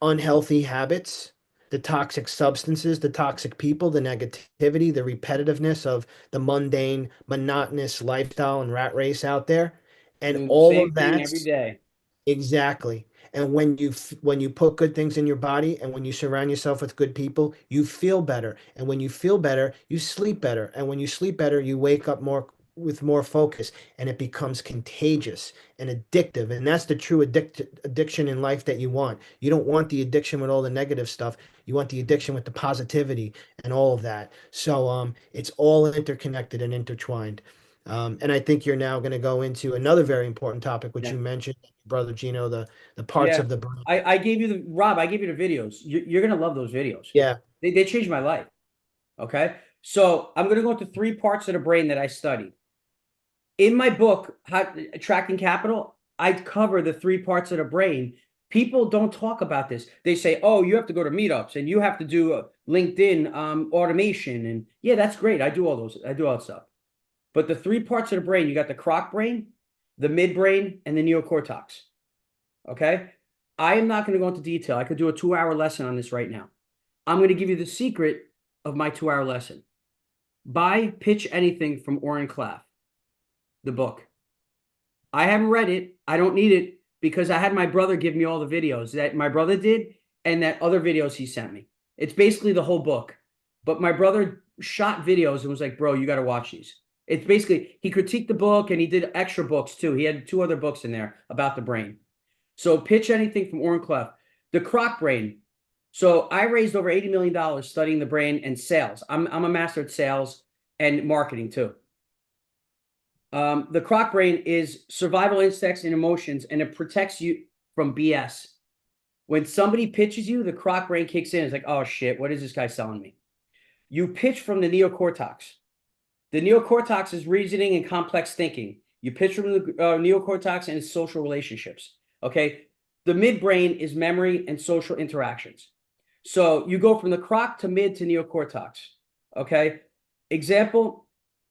unhealthy habits, the toxic substances, the toxic people, the negativity, the repetitiveness of the mundane, monotonous lifestyle and rat race out there. And Doing the all same of thing every that's day. Exactly. And when you put good things in your body and when you surround yourself with good people, you feel better. And when you feel better, you sleep better. And when you sleep better, you wake up more with more focus and it becomes contagious and addictive. And that's the true addiction in life that you want. You don't want the addiction with all the negative stuff. You want the addiction with the positivity and all of that. So it's all interconnected and intertwined. And I think you're now going to go into another very important topic, which Yeah. you mentioned, brother Gino, the parts Yeah. of the brain. I gave you the Rob, I gave you the videos. You're gonna love those videos. Yeah. They changed my life. Okay. So I'm gonna go into three parts of the brain that I studied. In my book, How Attracting Capital, I cover the three parts of the brain. People don't talk about this. They say, "Oh, you have to go to meetups and you have to do LinkedIn automation." And yeah, that's great. I do all those. I do all that stuff. But the three parts of the brain, you got the croc brain, the midbrain, and the neocortex. Okay. I am not going to go into detail. I could do a 2 hour lesson on this right now. I'm going to give you the secret of my 2 hour lesson. Buy Pitch Anything from Oren Klaff, the book. I haven't read it. I don't need it because I had my brother give me all the videos that my brother did and that other videos he sent me. It's basically the whole book. But my brother shot videos and was like, bro, you got to watch these. It's basically, he critiqued the book and he did extra books too. He had two other books in there about the brain. So Pitch Anything from Oren Clef. The croc brain. So I raised over $80 million studying the brain and sales. I'm a master at sales and marketing too. The croc brain is survival instincts and emotions, and it protects you from BS. When somebody pitches you, the croc brain kicks in. It's like, oh shit, what is this guy selling me? You pitch from the neocortex. The neocortex is reasoning and complex thinking. You pitch from the neocortex and it's social relationships. Okay. The midbrain is memory and social interactions. So you go from the croc to mid to neocortex. Okay. Example,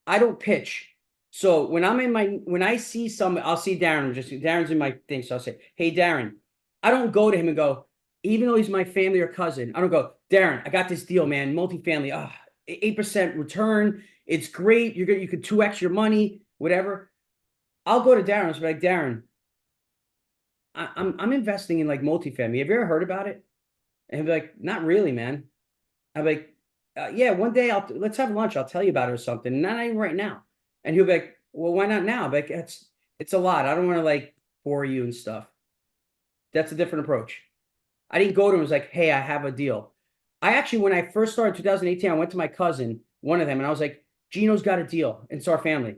I don't pitch. So when I see I'll see Darren, Darren's in my thing. So I'll say, hey, Darren, I don't go to him and go, even though he's my family or cousin, I don't go, Darren, I got this deal, man, multifamily, 8% return. It's great. You could 2x your money, whatever. I'll go to Darren and be like, Darren, I'm investing in like multifamily. Have you ever heard about it? And he'll be like, not really, man. I'm like, yeah, one day let's have lunch. I'll tell you about it or something. Not even right now. And he'll be like, well, why not now? I'm like, it's a lot. I don't want to like bore you and stuff. That's a different approach. I didn't go to him and was like, hey, I have a deal. I actually, when I first started in 2018, I went to my cousin, one of them, and I was like, Gino's got a deal. It's our family.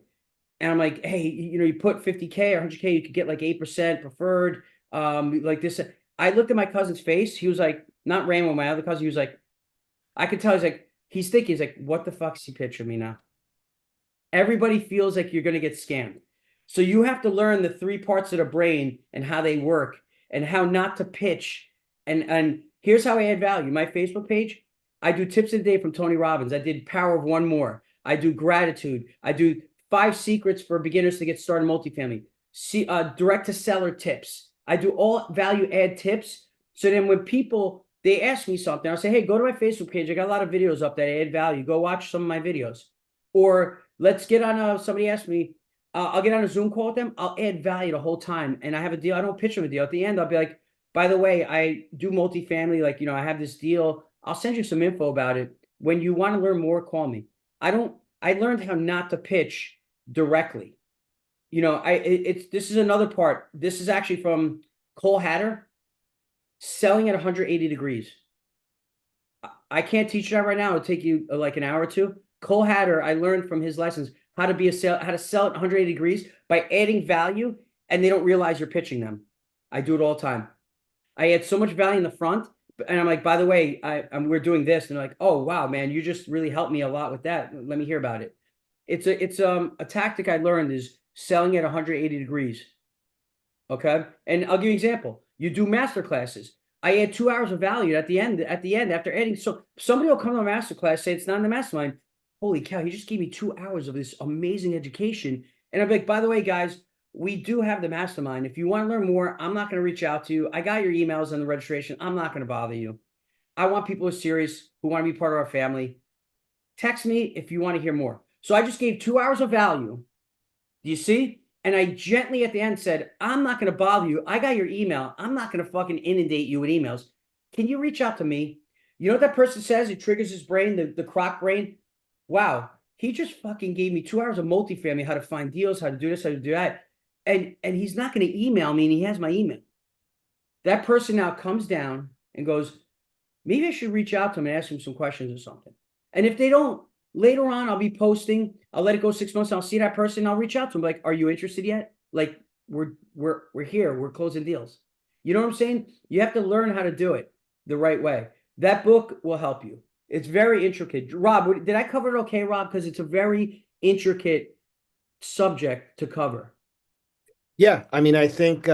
And I'm like, hey, you put 50K or 100K, you could get like 8% preferred. Like this. I looked at my cousin's face. He was like, not Raymond, my other cousin. He was like, I could tell he's thinking, he's like, what the fuck's he pitching me now? Everybody feels like you're going to get scammed. So you have to learn the three parts of the brain and how they work and how not to pitch. And here's how I add value. My Facebook page, I do tips of the day from Tony Robbins. I did Power of One More. I do gratitude. I do 5 secrets for beginners to get started in multifamily. Direct to seller tips. I do all value add tips. So then when they ask me something, I'll say, hey, go to my Facebook page. I got a lot of videos up that add value. Go watch some of my videos. Or let's get on somebody asked me, I'll get on a Zoom call with them. I'll add value the whole time. And I have a deal. I don't pitch them a deal. At the end, I'll be like, by the way, I do multifamily. Like, I have this deal. I'll send you some info about it. When you want to learn more, call me. I learned how not to pitch directly. This is another part. This is actually from Cole Hatter, selling at 180 degrees. I can't teach you that right now. It'll take you like an hour or two. Cole Hatter, I learned from his lessons how to sell at 180 degrees by adding value, and they don't realize you're pitching them. I do it all the time. I add so much value in the front, and I'm like, by the way, we're doing this, and they're like, oh wow, man, you just really helped me a lot with that. Let me hear about it. It's a tactic I learned is selling at 180 degrees. Okay, and I'll give you an example. You do master classes. I add 2 hours of value at the end. After adding, so somebody will come to a master class, say it's not in the mastermind. Holy cow, he just gave me 2 hours of this amazing education. And I'm like, by the way, guys, we do have the mastermind. If you want to learn more, I'm not going to reach out to you. I got your emails and the registration. I'm not going to bother you. I want people who are serious, who want to be part of our family. Text me if you want to hear more. So I just gave 2 hours of value. Do you see? And I gently at the end said, I'm not going to bother you. I got your email. I'm not going to fucking inundate you with emails. Can you reach out to me? You know what that person says? It triggers his brain, the croc brain. Wow. He just fucking gave me 2 hours of multifamily, how to find deals, how to do this, how to do that. And he's not going to email me, and he has my email. That person now comes down and goes, maybe I should reach out to him and ask him some questions or something. And if they don't, later on, I'll be posting. I'll let it go 6 months. I'll see that person. I'll reach out to him. Like, are you interested yet? Like, we're here. We're closing deals. You know what I'm saying? You have to learn how to do it the right way. That book will help you. It's very intricate. Rob, did I cover it okay, Rob? Because it's a very intricate subject to cover. Yeah, I mean, I think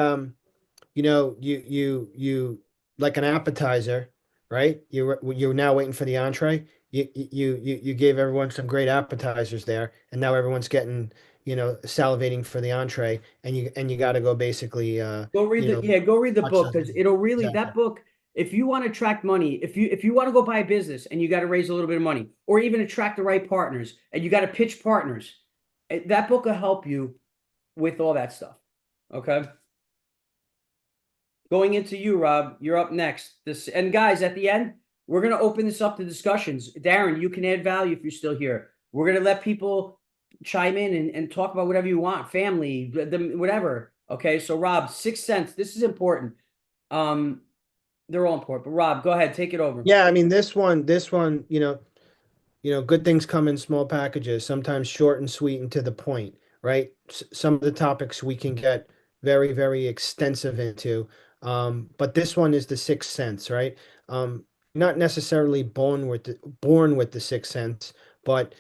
you like an appetizer, right? You're now waiting for the entree. You gave everyone some great appetizers there, and now everyone's getting, salivating for the entree, and you got to go basically, Go read the watch book those because videos. it'll really Exactly. that book. If you want to attract money, if you want to go buy a business and you got to raise a little bit of money, or even attract the right partners, and you got to pitch partners, that book will help you with all that stuff. Okay. Going into you, Rob, you're up next. This and guys, at the end, we're gonna open this up to discussions. Darren, you can add value if you're still here. We're gonna let people chime in and talk about whatever you want, family, whatever. Okay, so Rob, 6 cents. This is important. Um, they're all important. But Rob, go ahead, take it over. Yeah, I mean, this one, good things come in small packages, sometimes short and sweet and to the point, right? Some of the topics we can get very, very extensive into. But this one is the sixth sense, right? Not necessarily born with the sixth sense, but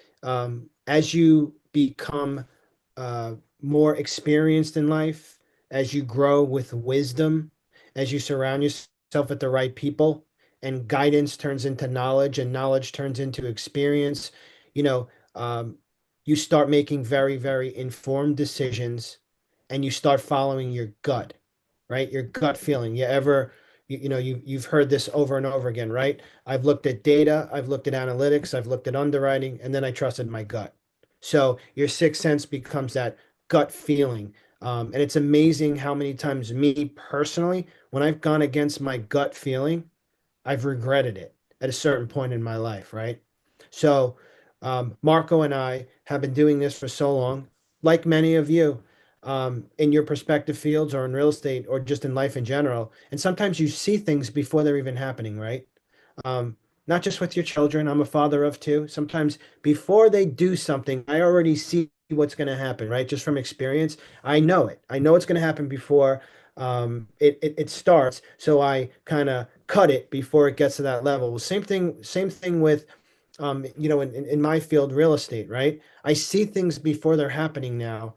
as you become more experienced in life, as you grow with wisdom, as you surround yourself with the right people, and guidance turns into knowledge and knowledge turns into experience, you know, you start making very, very informed decisions and you start following your gut, right? Your gut feeling. You've heard this over and over again, right? I've looked at data, I've looked at analytics, I've looked at underwriting, and then I trusted my gut. So your sixth sense becomes that gut feeling. And it's amazing how many times me personally, when I've gone against my gut feeling, I've regretted it at a certain point in my life, right? So, Marco and I have been doing this for so long, like many of you, in your respective fields or in real estate or just in life in general. And sometimes you see things before they're even happening, right? Um, Not just with your children. I'm a father of two. Sometimes before they do something, I already see what's going to happen, right? Just from experience, I know it. I know it's going to happen before it starts. So I kind of cut it before it gets to that level. Well, same thing with in my field, real estate, right? I see things before they're happening now,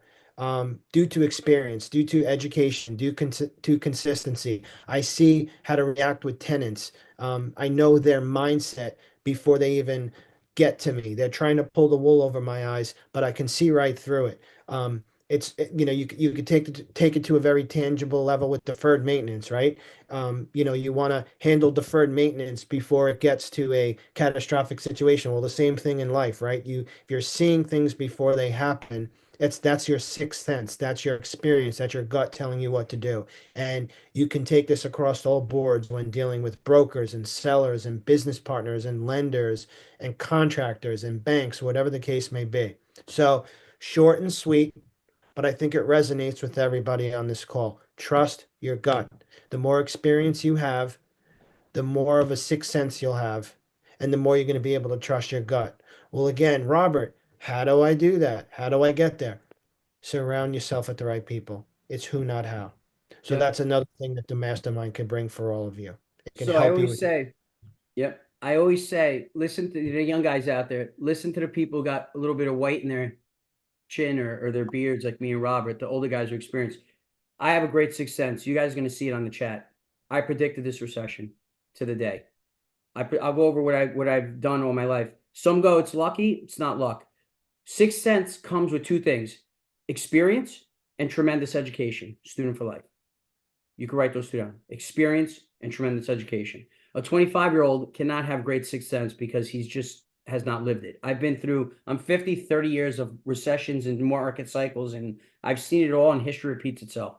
due to experience, due to education, to consistency. I see how to react with tenants. I know their mindset before they even get to me. They're trying to pull the wool over my eyes, but I can see right through it. You could take it to a very tangible level with deferred maintenance, right? You want to handle deferred maintenance before it gets to a catastrophic situation. Well, the same thing in life, right? If you're seeing things before they happen, that's your sixth sense. That's your experience. That's your gut telling you what to do. And you can take this across all boards when dealing with brokers and sellers and business partners and lenders and contractors and banks, whatever the case may be. So short and sweet, but I think it resonates with everybody on this call. Trust your gut. The more experience you have, the more of a sixth sense you'll have, and the more you're going to be able to trust your gut. Well, again, Robert, how do I do that? How do I get there? Surround yourself with the right people. It's who, not how. So Yep. that's another thing that the mastermind can bring for all of you. It can So I help you always with. say, yep. I always say, listen to the young guys out there. Listen to the people who got a little bit of white in their chin or their beards, like me and Robert. The older guys are experienced. I have a great sixth sense. You guys are going to see it on the chat. I predicted this recession to the day. I'll go over what I've done all my life. Some go, it's lucky. It's not luck. Sixth sense comes with two things: experience and tremendous education. Student for life. You can write those two down: experience and tremendous education. A 25-year-old cannot have great sixth sense because he's just has not lived it. I'm 50, 30 years of recessions and market cycles, and I've seen it all, and history repeats itself.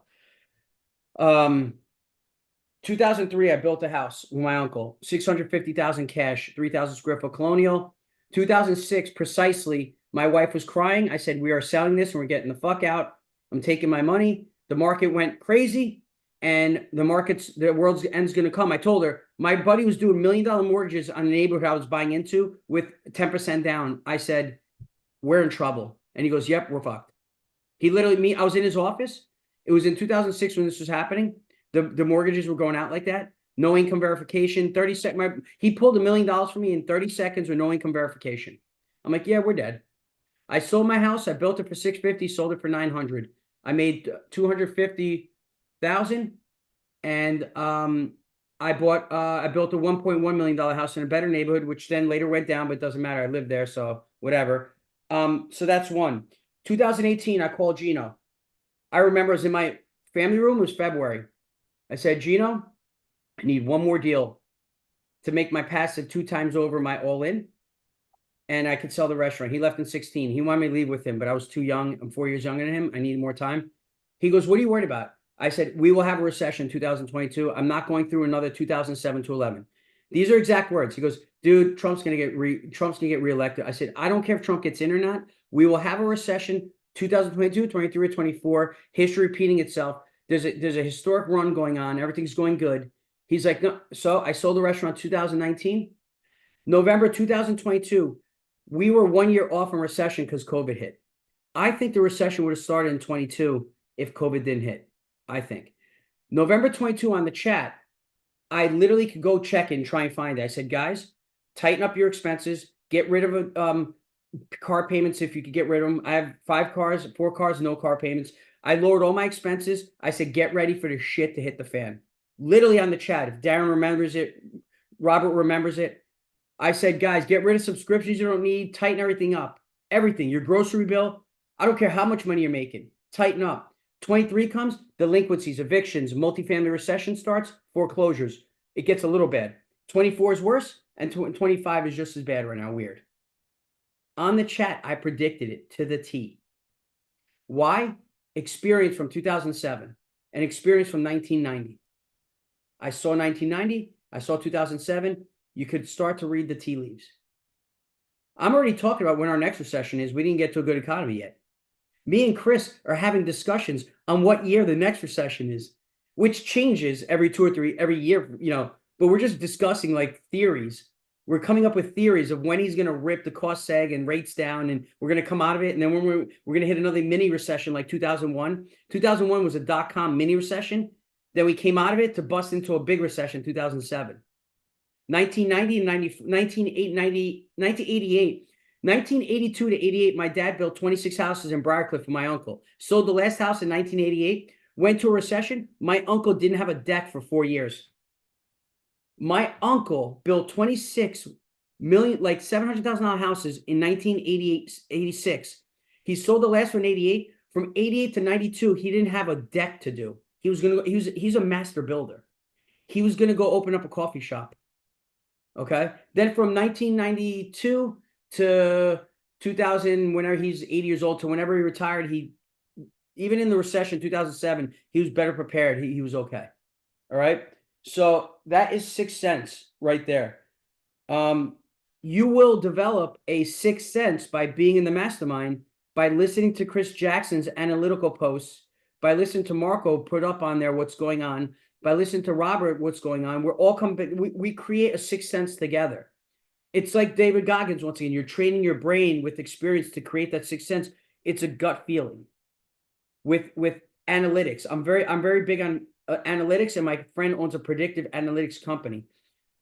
2003, I built a house with my uncle, 650,000 cash, 3,000 square foot colonial. 2006, precisely, my wife was crying. I said, we are selling this and we're getting the fuck out. I'm taking my money. The market went crazy, and the world's end's going to come. I told her, my buddy was doing $1 million mortgages on a neighborhood I was buying into with 10% down. I said, we're in trouble. And he goes, yep, we're fucked. I was in his office. It was in 2006 when this was happening. The mortgages were going out like that. No income verification. 30 seconds. He pulled $1 million from me in 30 seconds with no income verification. I'm like, yeah, we're dead. I sold my house. I built it for 650, sold it for 900. I made 250,000, and I built a $1.1 million house in a better neighborhood, which then later went down, but it doesn't matter. I lived there, so whatever. So that's one. 2018, I called Gino. I remember I was in my family room. It was February. I said, Gino, I need one more deal to make my passive 2 times over my all-in, and I could sell the restaurant. He left in 16. He wanted me to leave with him, but I was too young. I'm 4 years younger than him. I needed more time. He goes, what are you worried about? I said, we will have a recession in 2022. I'm not going through another 2007 to 11. These are exact words. He goes, dude, Trump's going to get reelected. I said, I don't care if Trump gets in or not. We will have a recession 2022, 23, 24, history repeating itself. There's a historic run going on. Everything's going good. He's like, no. So I sold the restaurant 2019. November 2022, we were 1 year off in recession because COVID hit. I think the recession would have started in 22 if COVID didn't hit. I think. November 22 on the chat, I literally could go check it and try and find it. I said, guys, tighten up your expenses. Get rid of car payments if you could get rid of them. I have 4 cars, no car payments. I lowered all my expenses. I said, get ready for the shit to hit the fan. Literally on the chat. If Darren remembers it, Robert remembers it. I said, guys, get rid of subscriptions you don't need. Tighten everything up. Everything. Your grocery bill. I don't care how much money you're making. Tighten up. 23 comes, delinquencies, evictions, multifamily recession starts, foreclosures. It gets a little bad. 24 is worse, and 25 is just as bad right now. Weird. On the chat, I predicted it to the T. Why? Experience from 2007 and experience from 1990. I saw 1990. I saw 2007. You could start to read the tea leaves. I'm already talking about when our next recession is. We didn't get to a good economy yet. Me and Chris are having discussions on what year the next recession is, which changes every year, but we're just discussing like theories. We're coming up with theories of when he's going to rip the cost sag and rates down, and we're going to come out of it. And then when we're going to hit another mini recession like 2001. 2001 was a dot-com mini recession. Then we came out of it to bust into a big recession in 2007. 1990 and 1988. 1982 to 88, my dad built 26 houses in Briarcliff with my uncle. Sold the last house in 1988. Went to a recession. My uncle didn't have a deck for 4 years. My uncle built 26 million, like $700,000 houses in 1988, 86. He sold the last one in 88. From 88 to 92, he didn't have a deck to do. He's a master builder. He was gonna go open up a coffee shop. Okay. Then from 1992 to 2000, whenever he's 80 years old, to whenever he retired, even in the recession 2007, he was better prepared. He was okay. All right. So that is 6 cents right there. You will develop a 6th sense by being in the mastermind, by listening to Chris Jackson's analytical posts, by listening to Marco put up on there what's going on, by listening to Robert what's going on. We're all we create a 6th sense together. It's like David Goggins, once again, you're training your brain with experience to create that 6th sense. It's a gut feeling. With analytics, I'm very big on analytics, and my friend owns a predictive analytics company.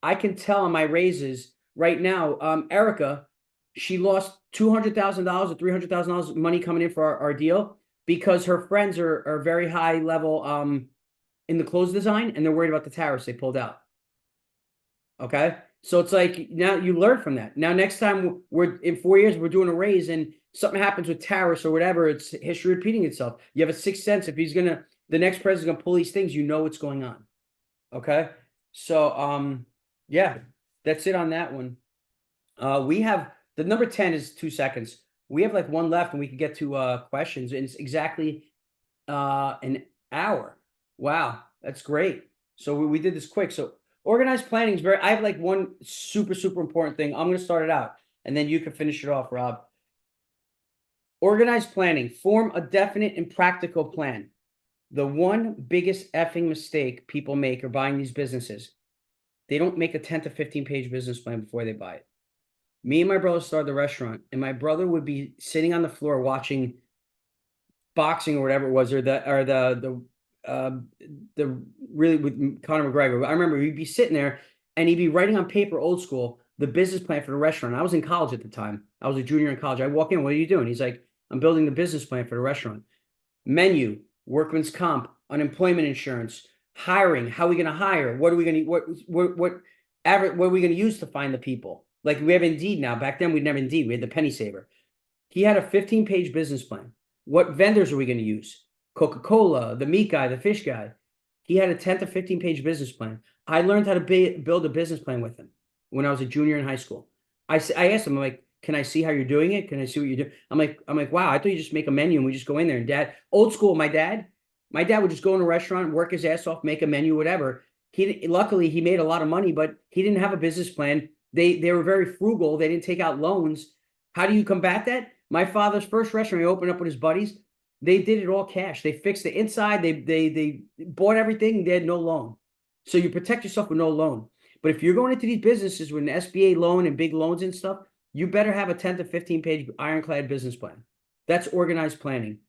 I can tell on my raises right now, Erica, she lost $200,000 or $300,000 money coming in for our deal because her friends are very high level in the close design, and they're worried about the tariffs they pulled out. Okay. So it's like, now you learn from that. Now, next time we're in 4 years, we're doing a raise and something happens with tariffs or whatever, it's history repeating itself. You have a 6th sense. If the next president's going to pull these things, you know what's going on. Okay. So, yeah, that's it on that one. We have The number 10 is 2 seconds. We have like one left and we can get to questions. And it's exactly an hour. Wow, that's great. So we did this quick. So organized planning is very, I have like one super, super important thing. I'm going to start it out and then you can finish it off, Rob. Organized planning, form a definite and practical plan. The one biggest effing mistake people make are buying these businesses. They don't make a 10 to 15 page business plan before they buy it. Me and my brother started the restaurant, and my brother would be sitting on the floor watching boxing or whatever it was, or the really with Conor McGregor. I remember he'd be sitting there and he'd be writing on paper, old school, the business plan for the restaurant. I was in college at the time. I was a junior in college. I walk in, what are you doing? He's like, I'm building the business plan for the restaurant. Menu, workman's comp, unemployment insurance, hiring. How are we going to hire? What are we going to what are we going to use to find the people? Like we have Indeed now. Back then we'd never Indeed. We had the Penny Saver. He had a 15-page business plan. What vendors are we going to use? Coca-Cola, the meat guy, the fish guy. He had a 10 to 15-page business plan. I learned how to build a business plan with him when I was a junior in high school. I asked him, I'm like, can I see how you're doing it? Can I see what you're doing? I'm like, wow, I thought you just make a menu and we just go in there. And dad, old school, my dad would just go in a restaurant, work his ass off, make a menu, whatever. Luckily he made a lot of money, but he didn't have a business plan. They were very frugal. They didn't take out loans. How do you combat that? My father's first restaurant he opened up with his buddies, they did it all cash. They fixed the inside. They bought everything. They had no loan. So you protect yourself with no loan. But if you're going into these businesses with an SBA loan and big loans and stuff, you better have a 10 to 15-page ironclad business plan. That's organized planning.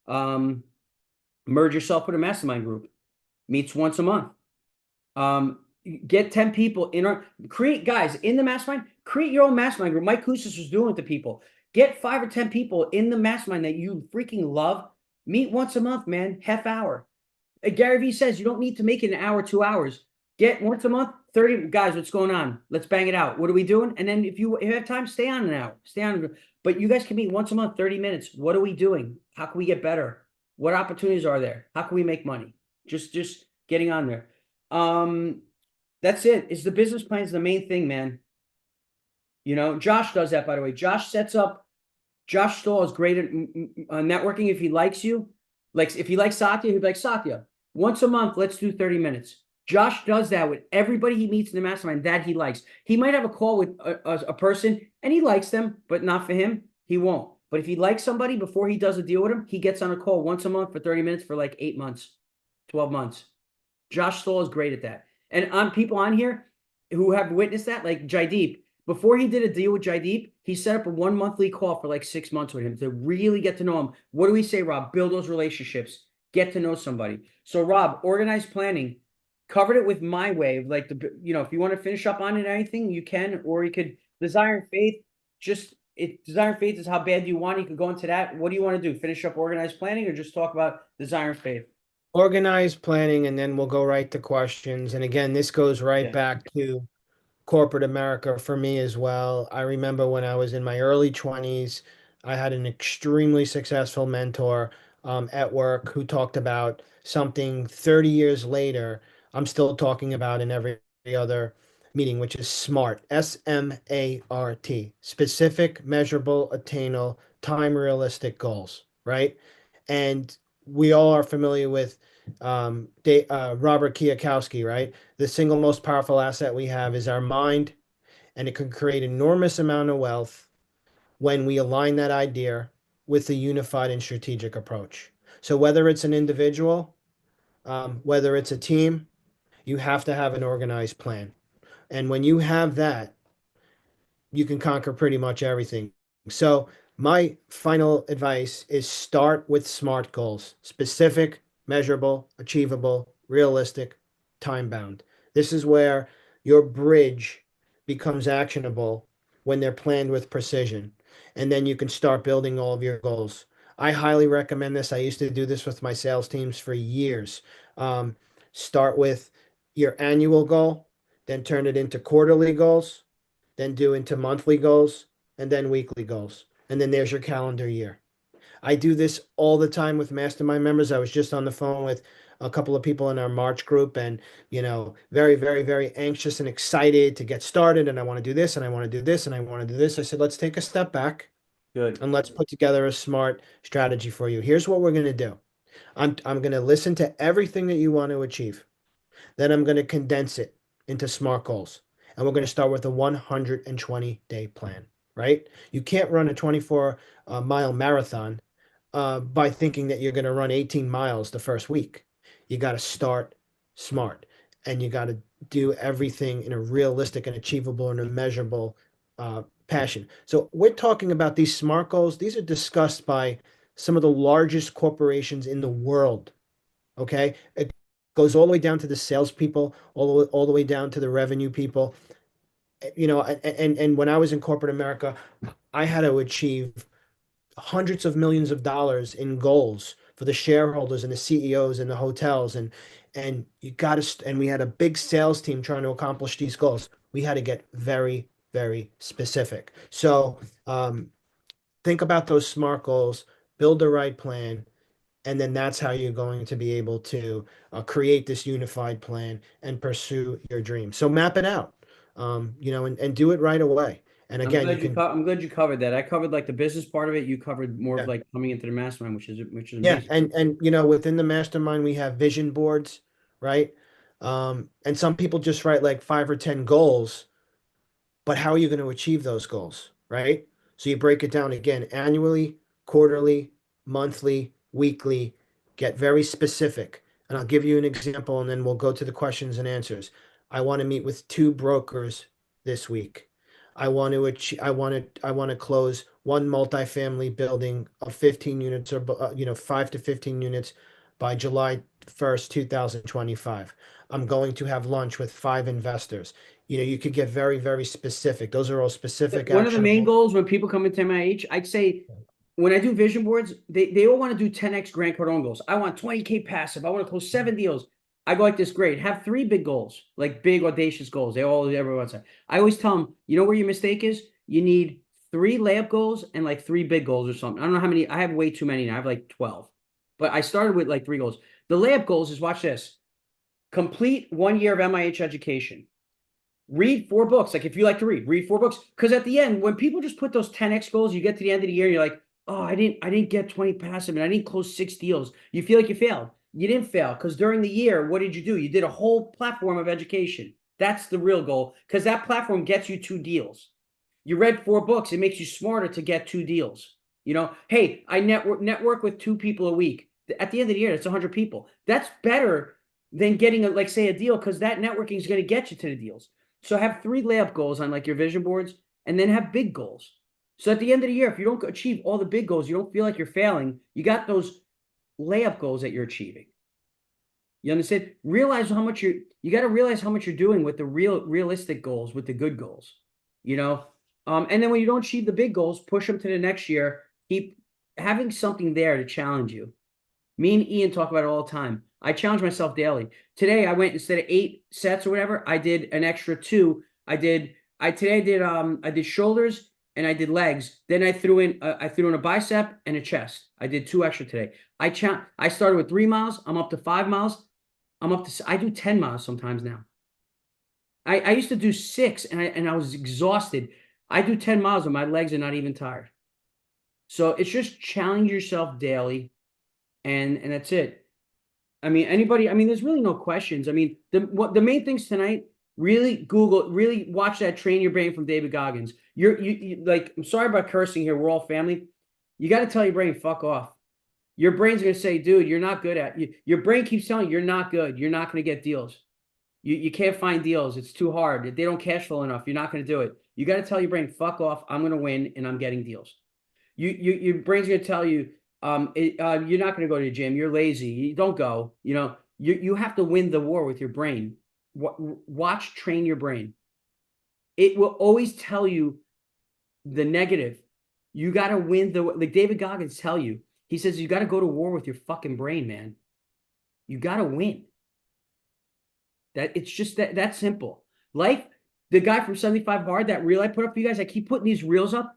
Merge yourself with a mastermind group. Meets once a month. Get 10 people guys in the mastermind, create your own mastermind group. Mike Koussis was doing it to people. Get 5 or 10 people in the mastermind that you freaking love. Meet once a month, man, half hour. Gary Vee says you don't need to make it an hour, 2 hours. Get once a month, 30 guys, what's going on? Let's bang it out. What are we doing? And then if you have time, stay on an hour. But you guys can meet once a month, 30 minutes. What are we doing? How can we get better? What opportunities are there? How can we make money? Just getting on there. That's it. Is the business plan is the main thing, man. You know, Josh does that, by the way. Josh Stahl is great at networking if he likes you. Like, if he likes Satya, he'll be like, Satya, once a month, let's do 30 minutes. Josh does that with everybody he meets in the mastermind that he likes. He might have a call with a person, and he likes them, but not for him. He won't. But if he likes somebody before he does a deal with him, he gets on a call once a month for 30 minutes for like 8 months, 12 months. Josh Stahl is great at that. And on people on here who have witnessed that, like Jaideep, before he did a deal with Jaideep, he set up a 1 monthly call for like 6 months with him to really get to know him. What do we say, Rob? Build those relationships. Get to know somebody. So, Rob, organized planning, covered it with my way of like, if you want to finish up on it, anything, you can, or you could, desire and faith, desire and faith is how bad do you want it? You could go into that. What do you want to do? Finish up organized planning or just talk about desire and faith? Organized planning, and then we'll go right to questions. And again, this goes right Yeah. back to corporate America for me as well. I remember when I was in my early 20s, I had an extremely successful mentor at work who talked about something 30 years later, I'm still talking about in every other meeting, which is SMART, SMART, specific, measurable, attainable, time realistic goals, right? And we all are familiar with Robert Kiyosaki, right? The single most powerful asset we have is our mind, and it can create enormous amount of wealth when we align that idea with a unified and strategic approach. So whether it's an individual, whether it's a team, you have to have an organized plan. And when you have that, you can conquer pretty much everything. So my final advice is start with SMART goals: specific, measurable, achievable, realistic, time bound. This is where your bridge becomes actionable when they're planned with precision. And then you can start building all of your goals. I highly recommend this. I used to do this with my sales teams for years. Start with your annual goal, then turn it into quarterly goals, then do into monthly goals, and then weekly goals. And then there's your calendar year. I do this all the time with mastermind members. I was just on the phone with a couple of people in our March group, and very, very, very anxious and excited to get started. And I want to do this, and I want to do this, and I want to do this. I said, let's take a step back Good. and let's put together a smart strategy for you. Here's what we're going to do. I'm going to listen to everything that you want to achieve. Then I'm going to condense it into SMART goals. And we're going to start with a 120-day plan, right? You can't run a 24-mile marathon by thinking that you're going to run 18 miles the first week. You got to start smart, and you got to do everything in a realistic and achievable and a measurable passion. So we're talking about these SMART goals. These are discussed by some of the largest corporations in the world. Okay. It goes all the way down to the salespeople, all the way down to the revenue people. And when I was in corporate America, I had to achieve hundreds of millions of dollars in goals for the shareholders and the CEOs and the hotels, and you got to, and we had a big sales team trying to accomplish these goals. We had to get very, very specific. So think about those SMART goals, build the right plan, and then that's how you're going to be able to create this unified plan and pursue your dream. So map it out, and do it right away. And I'm again, you glad can, I'm glad you covered that. I covered like the business part of it. You covered more of yeah, like coming into the mastermind, which is yeah, amazing. and within the mastermind we have vision boards, right? And some people just write like 5 or 10 goals, but how are you going to achieve those goals, right? So you break it down again annually, quarterly, monthly, weekly, get very specific. And I'll give you an example and then we'll go to the questions and answers. I want to meet with 2 brokers this week. I want to close one multifamily building of 15 units or 5 to 15 units by July 1st, 2025. I'm going to have lunch with 5 investors. You could get very, very specific. Those are all specific, One of the main actionable. goals when people come into MIH, I'd say when I do vision boards, they all want to do 10x Grant Cardone goals. I want 20K passive. I want to close 7 deals. I go like this, great. Have 3 big goals, like big audacious goals. Everyone say. I always tell them, you know where your mistake is? You need 3 layup goals and like 3 big goals or something. I don't know how many. I have way too many now. I have like 12. But I started with like 3 goals. The layup goals is watch this. Complete 1 year of MIH education. Read 4 books. Like if you like to read 4 books. Because at the end, when people just put those 10x goals, you get to the end of the year, and you're like, oh, I didn't get 20 passive and I didn't close 6 deals. You feel like you failed. You didn't fail because during the year, what did you do? You did a whole platform of education. That's the real goal because that platform gets you 2 deals. You read 4 books, it makes you smarter to get 2 deals. Hey, I network with 2 people a week. At the end of the year, that's 100 people. That's better than getting like say a deal because that networking is going to get you to the deals. So have 3 layup goals on like your vision boards and then have big goals. So at the end of the year, if you don't achieve all the big goals, you don't feel like you're failing. You got those layup goals that you're achieving. You understand? You got to realize how much you're doing with the realistic goals, with the good goals, you know? And then when you don't achieve the big goals, push them to the next year. Keep having something there to challenge you. Me and Ian talk about it all the time. I challenge myself daily. Today I went instead of 8 sets or whatever, I did an extra 2. I did shoulders and I did legs. Then I threw in a bicep and a chest. I did 2 extra today. I started with 3 miles. I'm up to 5 miles. I do 10 miles sometimes now. I used to do 6 and I was exhausted. I do 10 miles and my legs are not even tired. So it's just challenge yourself daily and that's it. There's really no questions. The main things tonight, really watch that Train Your Brain from David Goggins. I'm sorry about cursing here. We're all family. You got to tell your brain, fuck off. Your brain's going to say, dude, you're not good at it. Your brain keeps telling you, you're not good. You're not going to get deals. You can't find deals. It's too hard. They don't cash flow enough. You're not going to do it. You got to tell your brain, fuck off. I'm going to win and I'm getting deals. Your brain's going to tell you, you're not going to go to the gym. You're lazy. You don't go. You have to win the war with your brain. Watch Train Your Brain. It will always tell you the negative. You got to win like David Goggins tell you. He says you got to go to war with your fucking brain, man. You got to win. It's just that simple. Life, the guy from 75 Hard, that reel I put up for you guys, I keep putting these reels up.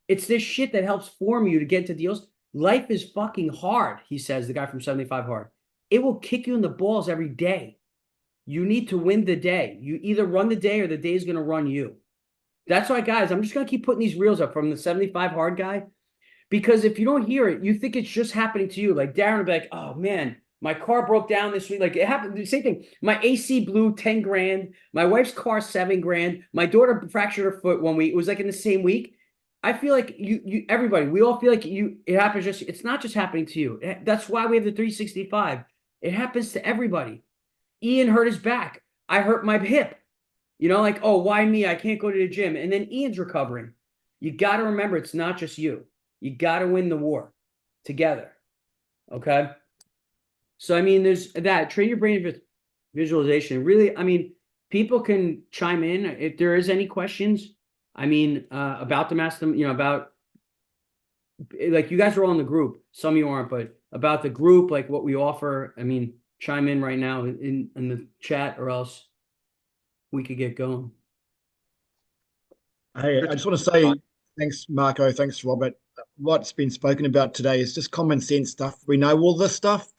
It's this shit that helps form you to get to deals. Life is fucking hard, he says, the guy from 75 Hard. it will kick you in the balls every day. You need to win the day. You either run the day or the day is going to run you. That's why, guys, I'm just going to keep putting these reels up from the 75 hard guy. Because if you don't hear it, you think it's just happening to you. Like Darren will be like, oh man, my car broke down this week. Like it happened, the same thing. My AC blew 10 grand. My wife's car, 7 grand. My daughter fractured her foot one week. It was like in the same week. I feel like everybody, we all feel like it happens it's not just happening to you. That's why we have the 365. It happens to everybody. Ian hurt his back. I hurt my hip. Like, oh, why me? I can't go to the gym. And then Ian's recovering. You got to remember, it's not just you. You got to win the war together. Okay. So, I mean, there's that. Train your brain with visualization. Really, I mean, people can chime in if there is any questions. I mean, about the master, about like you guys are all in the group. Some of you aren't, but about the group, like what we offer. I mean, chime in right now in the chat, or else we could get going. Hey, I just want to say thanks, Marco. Thanks, Robert. What's been spoken about today is just common sense stuff. We know all this stuff,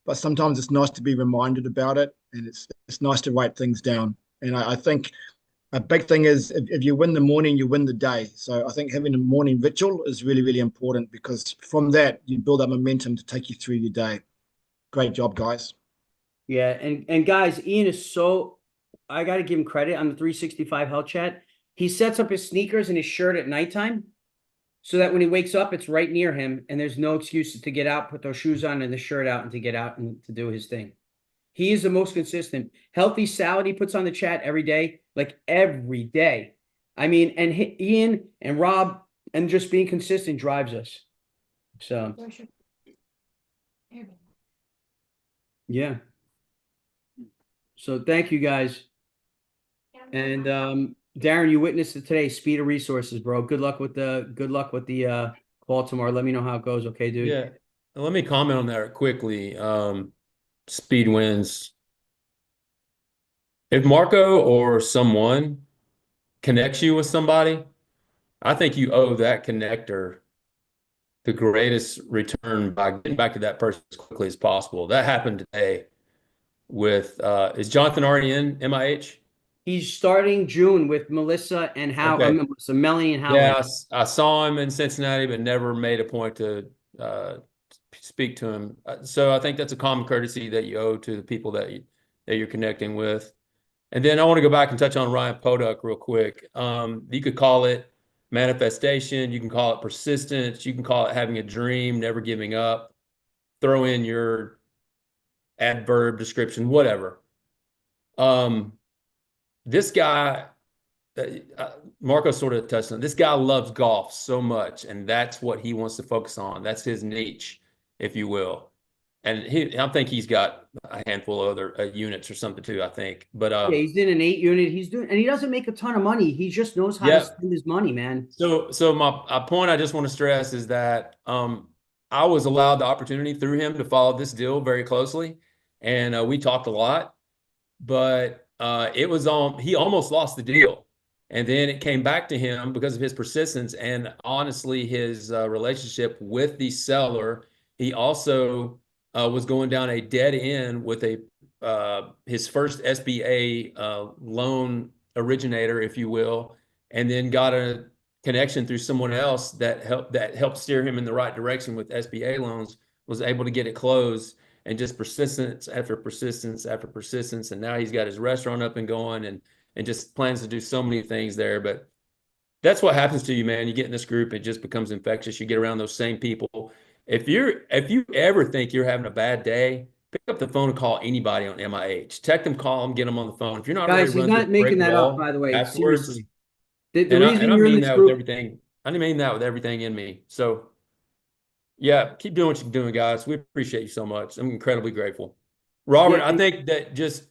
but sometimes it's nice to be reminded about it, and it's nice to write things down. And I think a big thing is if you win the morning, you win the day. So I think having a morning ritual is really, really important, because from that you build up momentum to take you through your day. Great job, guys. Yeah, and guys, Ian is I got to give him credit on the 365 Health Chat. He sets up his sneakers and his shirt at nighttime so that when he wakes up, it's right near him and there's no excuse to get out, put those shoes on and the shirt out and to get out and to do his thing. He is the most consistent. Healthy Salad, he puts on the chat every day, like every day. I mean, and Ian and Rob, and just being consistent drives us. So, yeah. So thank you guys. And Darren, you witnessed it today. Speed of resources, bro. Good luck with the call tomorrow. Let me know how it goes, okay, dude? Yeah. Let me comment on that quickly. Speed wins. If Marco or someone connects you with somebody, I think you owe that connector the greatest return by getting back to that person as quickly as possible. That happened today with is Jonathan already in MIH? He's starting June with Melissa and Melanie and Howard. Yeah, I saw him in Cincinnati, but never made a point to speak to him. So I think that's a common courtesy that you owe to the people that you're connecting with. And then I want to go back and touch on Ryan Poduk real quick. You could call it manifestation. You can call it persistence. You can call it having a dream, never giving up. Throw in your adverb description, whatever. This guy, Marco sort of touched on, this guy loves golf so much, and that's what he wants to focus on. That's his niche, if you will. And I think he's got a handful of other units or something too, I think. But yeah, he's in an 8 unit. And he doesn't make a ton of money. He just knows how to spend his money, man. So my point I just want to stress is that I was allowed the opportunity through him to follow this deal very closely, and we talked a lot, but he almost lost the deal. And then it came back to him because of his persistence and honestly his relationship with the seller. He also was going down a dead end with his first SBA loan originator, if you will, and then got a connection through someone else that helped steer him in the right direction with SBA loans, was able to get it closed, and just persistence after persistence after persistence. And now he's got his restaurant up and going and just plans to do so many things there. But that's what happens to you, man. You get in this group, it just becomes infectious. You get around those same people. If you ever think you're having a bad day, pick up the phone and call anybody on MIH. Text them, call them, get them on the phone. If you're not guys, he's not making that up, by the way. Afterwards, seriously, the reason you're in this that group, with everything. I mean that with everything in me. So yeah, keep doing what you're doing, guys. We appreciate you so much. I'm incredibly grateful. Robert, I think that just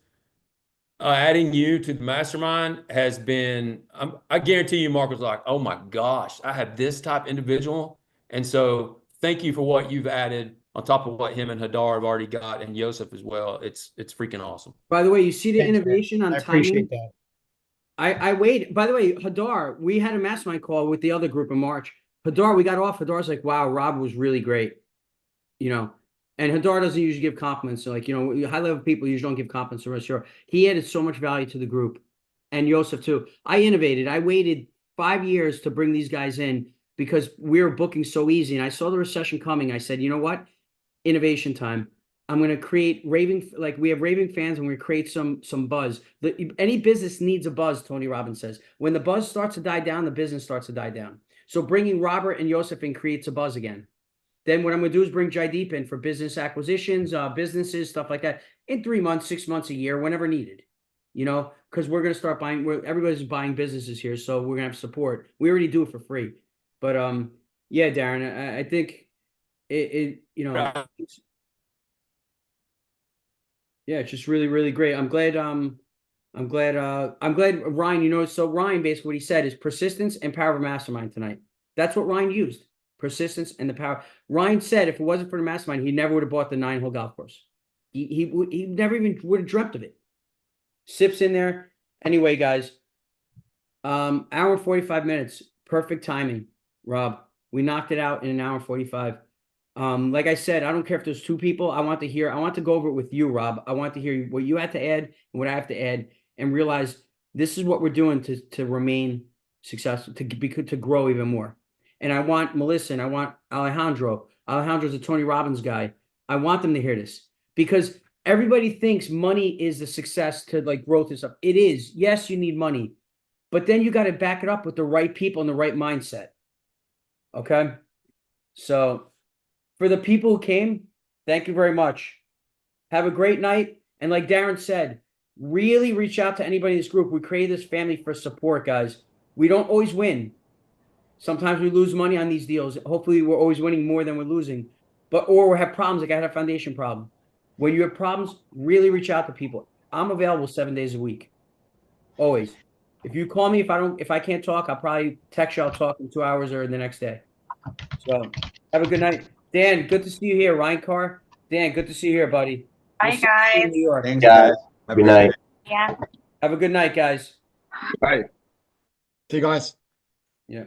adding you to the mastermind has been, I guarantee you, Mark was like, oh my gosh, I have this type individual. And so thank you for what you've added on top of what him and Hadar have already got, and Joseph as well. It's freaking awesome. By the way, you see the innovation on I timing. appreciate that. I wait. By the way, Hadar, we had a mastermind call with the other group in March. Hadar, we got off. Hadar's like, wow, Rob was really great. And Hadar doesn't usually give compliments. So like, high level people usually don't give compliments to Sure. He added so much value to the group. And Yosef too. I innovated. I waited 5 years to bring these guys in because we were booking so easy. And I saw the recession coming. I said, you know what? Innovation time. I'm going to create we have raving fans, and we're going to create some buzz. Any business needs a buzz, Tony Robbins says. When the buzz starts to die down, the business starts to die down. So bringing Robert and Yosef in creates a buzz again. Then what I'm going to do is bring Jaideep in for business acquisitions, businesses, stuff like that in 3 months, 6 months, a year, whenever needed, because we're going to start buying, everybody's buying businesses here. So we're going to have support. We already do it for free. But yeah, Darren, I think yeah, it's just really, really great. I'm glad Ryan, so Ryan, basically what he said is persistence and power of mastermind tonight. That's what Ryan used. Persistence and the power. Ryan said if it wasn't for the mastermind, he never would have bought the 9-hole golf course. He never even would have dreamt of it. Sips in there. Anyway, guys, hour and 45 minutes. Perfect timing, Rob. We knocked it out in an hour and 45. Like I said, I don't care if there's 2 people. I want to go over it with you, Rob. I want to hear what you had to add and what I have to add, and realize this is what we're doing to remain successful, to grow even more. And I want Melissa and I want Alejandro. Alejandro's a Tony Robbins guy. I want them to hear this because everybody thinks money is the success to like growth and stuff. It is. Yes, you need money, but then you got to back it up with the right people and the right mindset. Okay. So for the people who came, thank you very much. Have a great night. And like Darren said, really reach out to anybody in this group. We created this family for support, guys. We don't always win. Sometimes we lose money on these deals. Hopefully we're always winning more than we're losing, or we have problems. Like I had a foundation problem. When you have problems, really reach out to people. I'm available 7 days a week. Always. If you call me, if I can't talk, I'll probably text you. I'll talk in 2 hours or the next day. So have a good night. Dan, good to see you here. Ryan Carr. Dan, good to see you here, buddy. Bye, guys. New York. Thanks, guys. Good night. Yeah. Have a good night, guys. Bye. See you guys. Yeah.